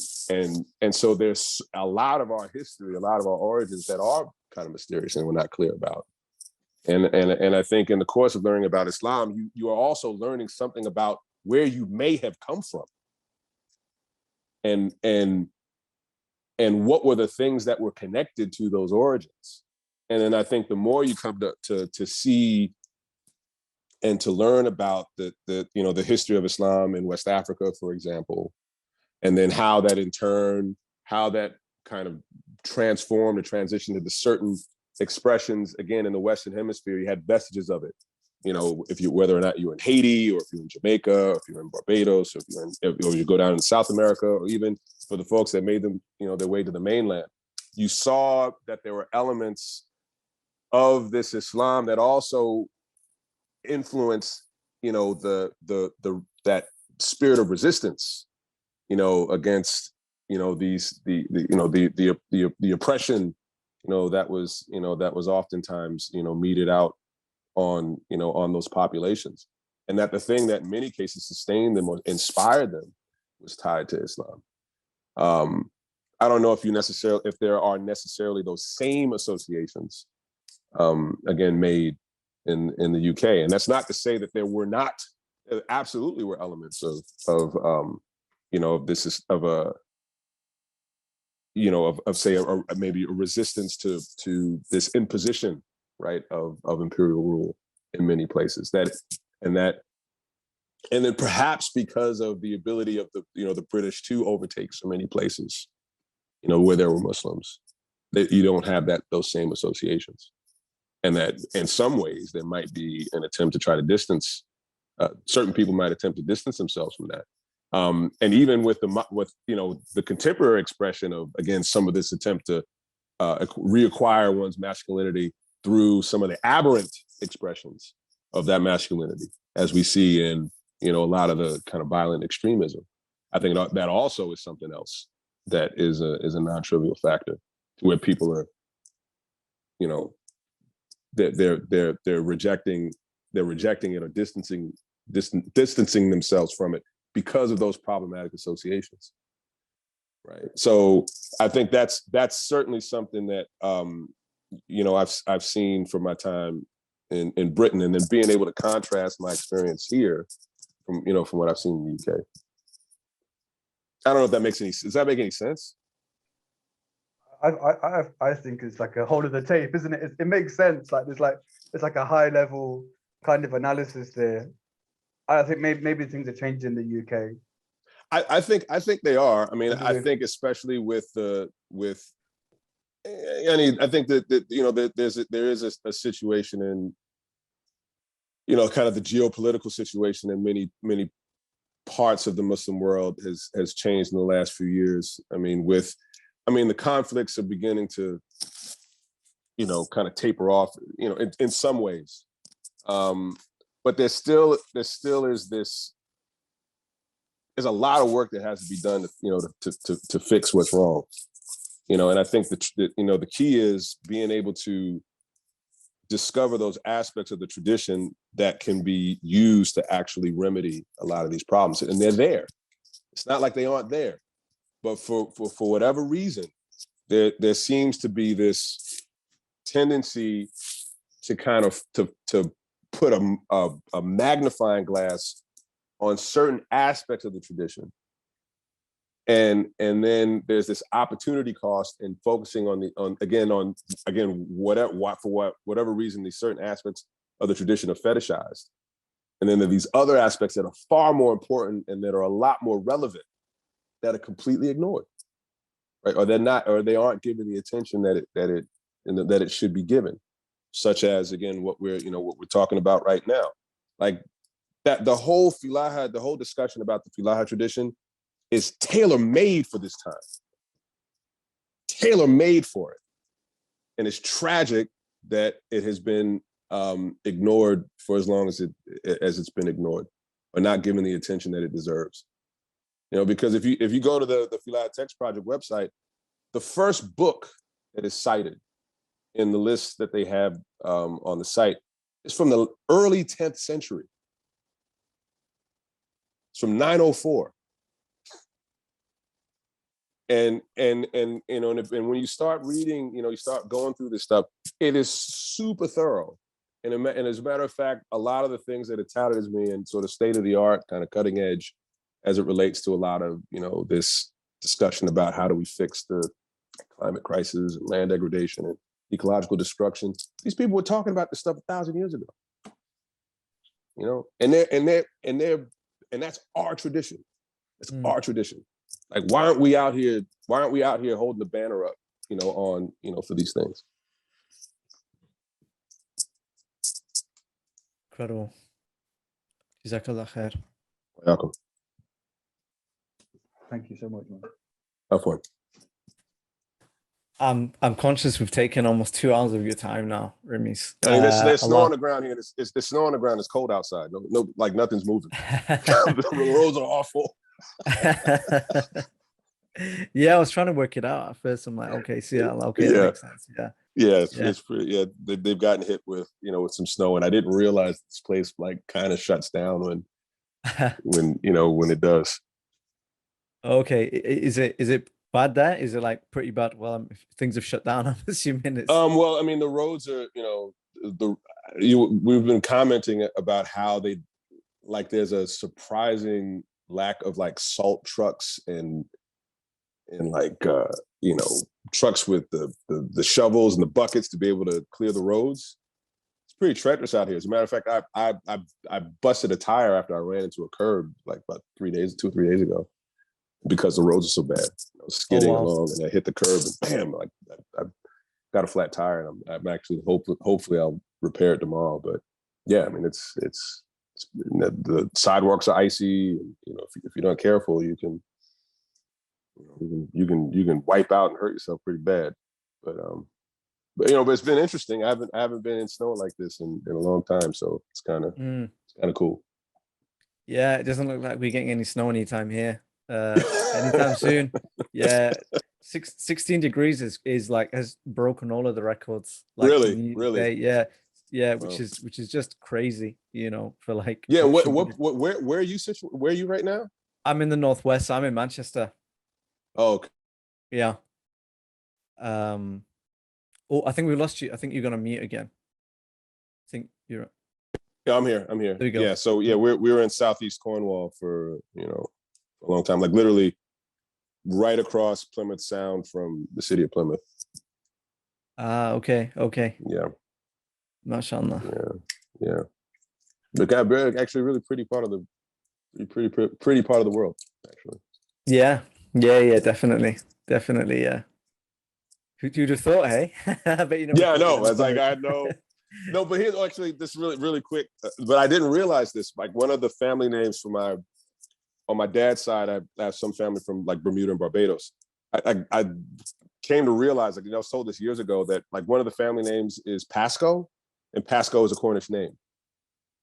so there's a lot of our history, a lot of our origins that are kind of mysterious and we're not clear about. And I think in the course of learning about Islam, you are also learning something about where you may have come from. And what were the things that were connected to those origins. And then I think the more you come to see and to learn about the history of Islam in West Africa, for example, and then how that kind of transformed or transitioned into certain expressions, again, in the Western Hemisphere, you had vestiges of it. Whether or not you're in Haiti, or if you're in Jamaica, or if you're in Barbados, or if you go down in South America, or even for the folks that made them, their way to the mainland, you saw that there were elements of this Islam that also influenced, that spirit of resistance, against, the oppression, that was oftentimes, meted out on those populations, and that the thing that in many cases sustained them or inspired them was tied to Islam. I don't know if there are necessarily those same associations, again, made in the UK, and that's not to say that there were not. There absolutely were elements maybe a resistance to this imposition, right, of imperial rule in many places. And then perhaps because of the ability of the British to overtake so many places, where there were Muslims, that you don't have those same associations, and that in some ways there might be an attempt to try to distance. Certain people might attempt to distance themselves from that. And even with the contemporary expression of, again, some of this attempt to reacquire one's masculinity through some of the aberrant expressions of that masculinity, as we see in a lot of the kind of violent extremism, I think that also is something else that is a non-trivial factor, where people are, they're rejecting it or distancing themselves from it because of those problematic associations, right? So I think that's certainly something that I've seen from my time in Britain, and then being able to contrast my experience here from what I've seen in the UK. I don't know if that makes any sense. Does that make any sense? I think it's like a whole of the tape, isn't it? It makes sense. Like there's like a high level kind of analysis there. I think maybe things are changing in the UK. I think they are. I mean, I think especially with I think that you know that there is a situation in, you know, kind of the geopolitical situation in many parts of the Muslim world has changed in the last few years. I mean, the conflicts are beginning to, you know, kind of taper off, you know, in some ways. But there still is this. There's a lot of work that has to be done, to fix what's wrong, you know. And I think the key is being able to discover those aspects of the tradition that can be used to actually remedy a lot of these problems, and they're there. It's not like they aren't there, but for whatever reason, there seems to be this tendency to kind of to put a magnifying glass on certain aspects of the tradition, and then there's this opportunity cost in focusing on whatever reason these certain aspects of the tradition are fetishized, and then there are these other aspects that are far more important and that are a lot more relevant that are completely ignored, right? Or they're not, or they aren't given the attention that it should be given, such as, again, what we're talking about right now, like. That the whole Filah, the whole discussion about the Filah tradition is tailor-made for this time. Tailor-made for it. And it's tragic that it has been ignored for as long as it's been ignored, or not given the attention that it deserves. You know, because if you go to the Filah Text Project website, the first book that is cited in the list that they have on the site is from the early 10th century. It's from 904. And you know, and when you start reading, you know, you start going through this stuff, it is super thorough. And as a matter of fact, a lot of the things that are touted as being sort of state of the art, kind of cutting edge, as it relates to a lot of, you know, this discussion about how do we fix the climate crisis, and land degradation, and ecological destruction. These people were talking about this stuff 1,000 years ago. You know, and that's our tradition. It's our tradition. Like, why aren't we out here holding the banner up, you know, for these things? Incredible. Jazakallah khair. Welcome. Thank you so much, man. Have fun. I'm conscious we've taken almost 2 hours of your time now, Rhamis. I mean, there's snow on the ground here. It's snow on the ground. It's cold outside. No, like nothing's moving. The roads are awful. Yeah, I was trying to work it out at first. I'm like, okay, Seattle, okay, that makes sense. It's pretty. They've gotten hit with some snow, and I didn't realize this place like kind of shuts down when it does. Okay, is it bad there? Is it like pretty bad? Well, if things have shut down, I'm assuming it's. Well, I mean, the roads are, we've been commenting about how there's a surprising lack of like salt trucks and like trucks with the shovels and the buckets to be able to clear the roads. It's pretty treacherous out here. As a matter of fact, I busted a tire after I ran into a curb like about 2 or 3 days ago, because the roads are so bad. I was skidding along and I hit the curb and bam, like I got a flat tire, and I'm actually hopefully I'll repair it tomorrow. But yeah, I mean, it's the sidewalks are icy. And, if you're not careful, you can wipe out and hurt yourself pretty bad. But it's been interesting. I haven't been in snow like this in a long time, so it's kind of cool. Yeah, it doesn't look like we're getting any snow anytime here. Anytime soon. Yeah, 16 degrees is like has broken all of the records. Like, really. Yeah, Wow. which is just crazy, for like. Yeah, where are you situated? Where are you right now? I'm in the northwest. I'm in Manchester. Oh, okay. Yeah. Oh, I think we lost you. I think you're gonna mute again. I think you're. Yeah, I'm here. There you go. Yeah, so yeah, we were in Southeast Cornwall for a long time, like literally right across Plymouth Sound from the city of Plymouth. Okay. Yeah. MashaAllah. Yeah. But actually, really pretty part of pretty part of the world, actually. Yeah, definitely, yeah. Who'd have thought, hey? I bet you never Yeah, I thought know. you'd It's like, I know. No, but here's actually this really quick. But I didn't realize this. Like, one of the family names on my dad's side, I have some family from like Bermuda and Barbados. I came to realize, like, I was told this years ago, that like one of the family names is Pasco, and Pasco is a Cornish name.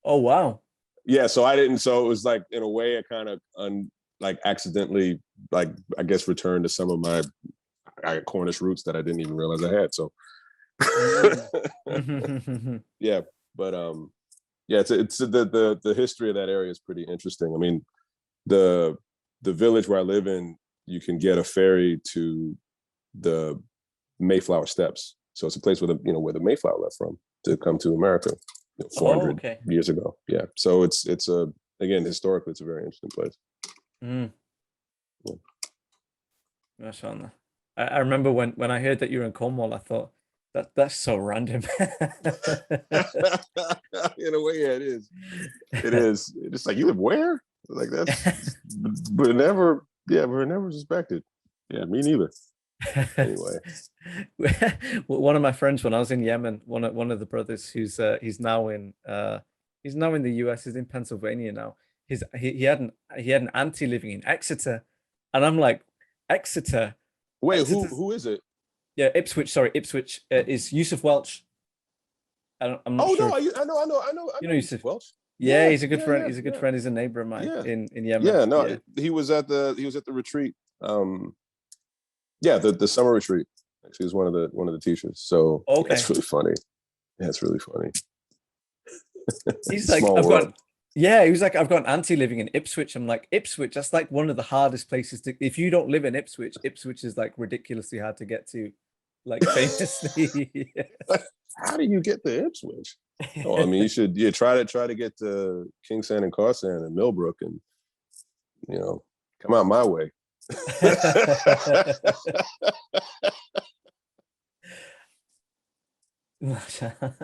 Oh, wow. Yeah, so I didn't. So it was like, in a way, I kind of like accidentally, like, I guess, returned to some of my Cornish roots that I didn't even realize I had. So yeah, but yeah, it's the history of that area is pretty interesting. I mean, the village where I live in, you can get a ferry to the Mayflower Steps. So it's a place where where the Mayflower left from to come to America 400 years ago. Yeah, so it's again, historically, it's a very interesting place. Mashallah. I remember when I heard that you were in Cornwall, I thought that's so random. In a way, yeah, it is. It is. It's like, you live where? Like, that's but never suspected. Yeah, me neither. Anyway, one of my friends, when I was in Yemen, one of the brothers who's he's now in the US, he's in Pennsylvania now. He had an auntie living in Exeter, and I'm like, Exeter. Wait, Exeter's, who is it? Yeah, Ipswich. Sorry, Ipswich is Yusuf Welch. I'm not sure. No, I know. You know Yusuf Welch. Yeah, he's a good friend. He's a good friend. He's a neighbor of mine in Yemen. Yeah, no, he was at the retreat. Yeah, the summer retreat. Actually, he was one of the teachers. So that's really funny. Yeah, it's really funny. He's like, he was like, I've got an auntie living in Ipswich. I'm like, Ipswich, that's like one of the hardest places to, if you don't live in Ipswich is like ridiculously hard to get to, like, famously. How do you get to Ipswich? Oh, I mean, you should try to get to Kingsand and Carsand and Millbrook, and come out my way. Mashallah.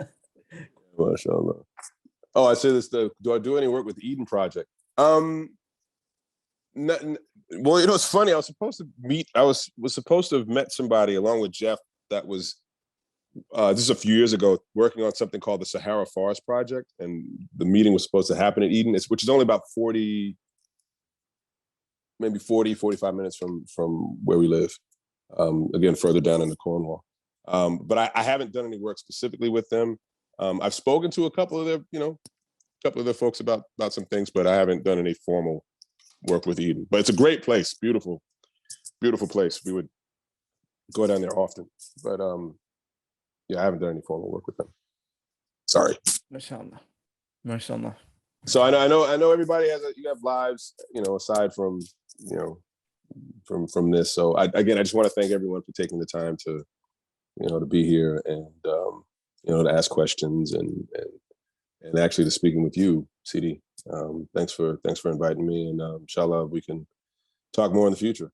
Oh, I say this. Do I do any work with the Eden Project? Well, it's funny. I was supposed to have met somebody along with Jeff that was this is a few years ago, working on something called the Sahara Forest Project, and the meeting was supposed to happen in Eden, which is only about 45 minutes from where we live. Again, further down in the Cornwall. But I haven't done any work specifically with them. I've spoken to a couple of their folks about some things, but I haven't done any formal work with Eden. But it's a great place, beautiful place. We would go down there often, but yeah, I haven't done any formal work with them. Sorry. Mashallah. So I know everybody you have lives, aside from from this. So I just want to thank everyone for taking the time to to be here and to ask questions and actually to speaking with you, CD. Thanks for inviting me, and inshallah we can talk more in the future.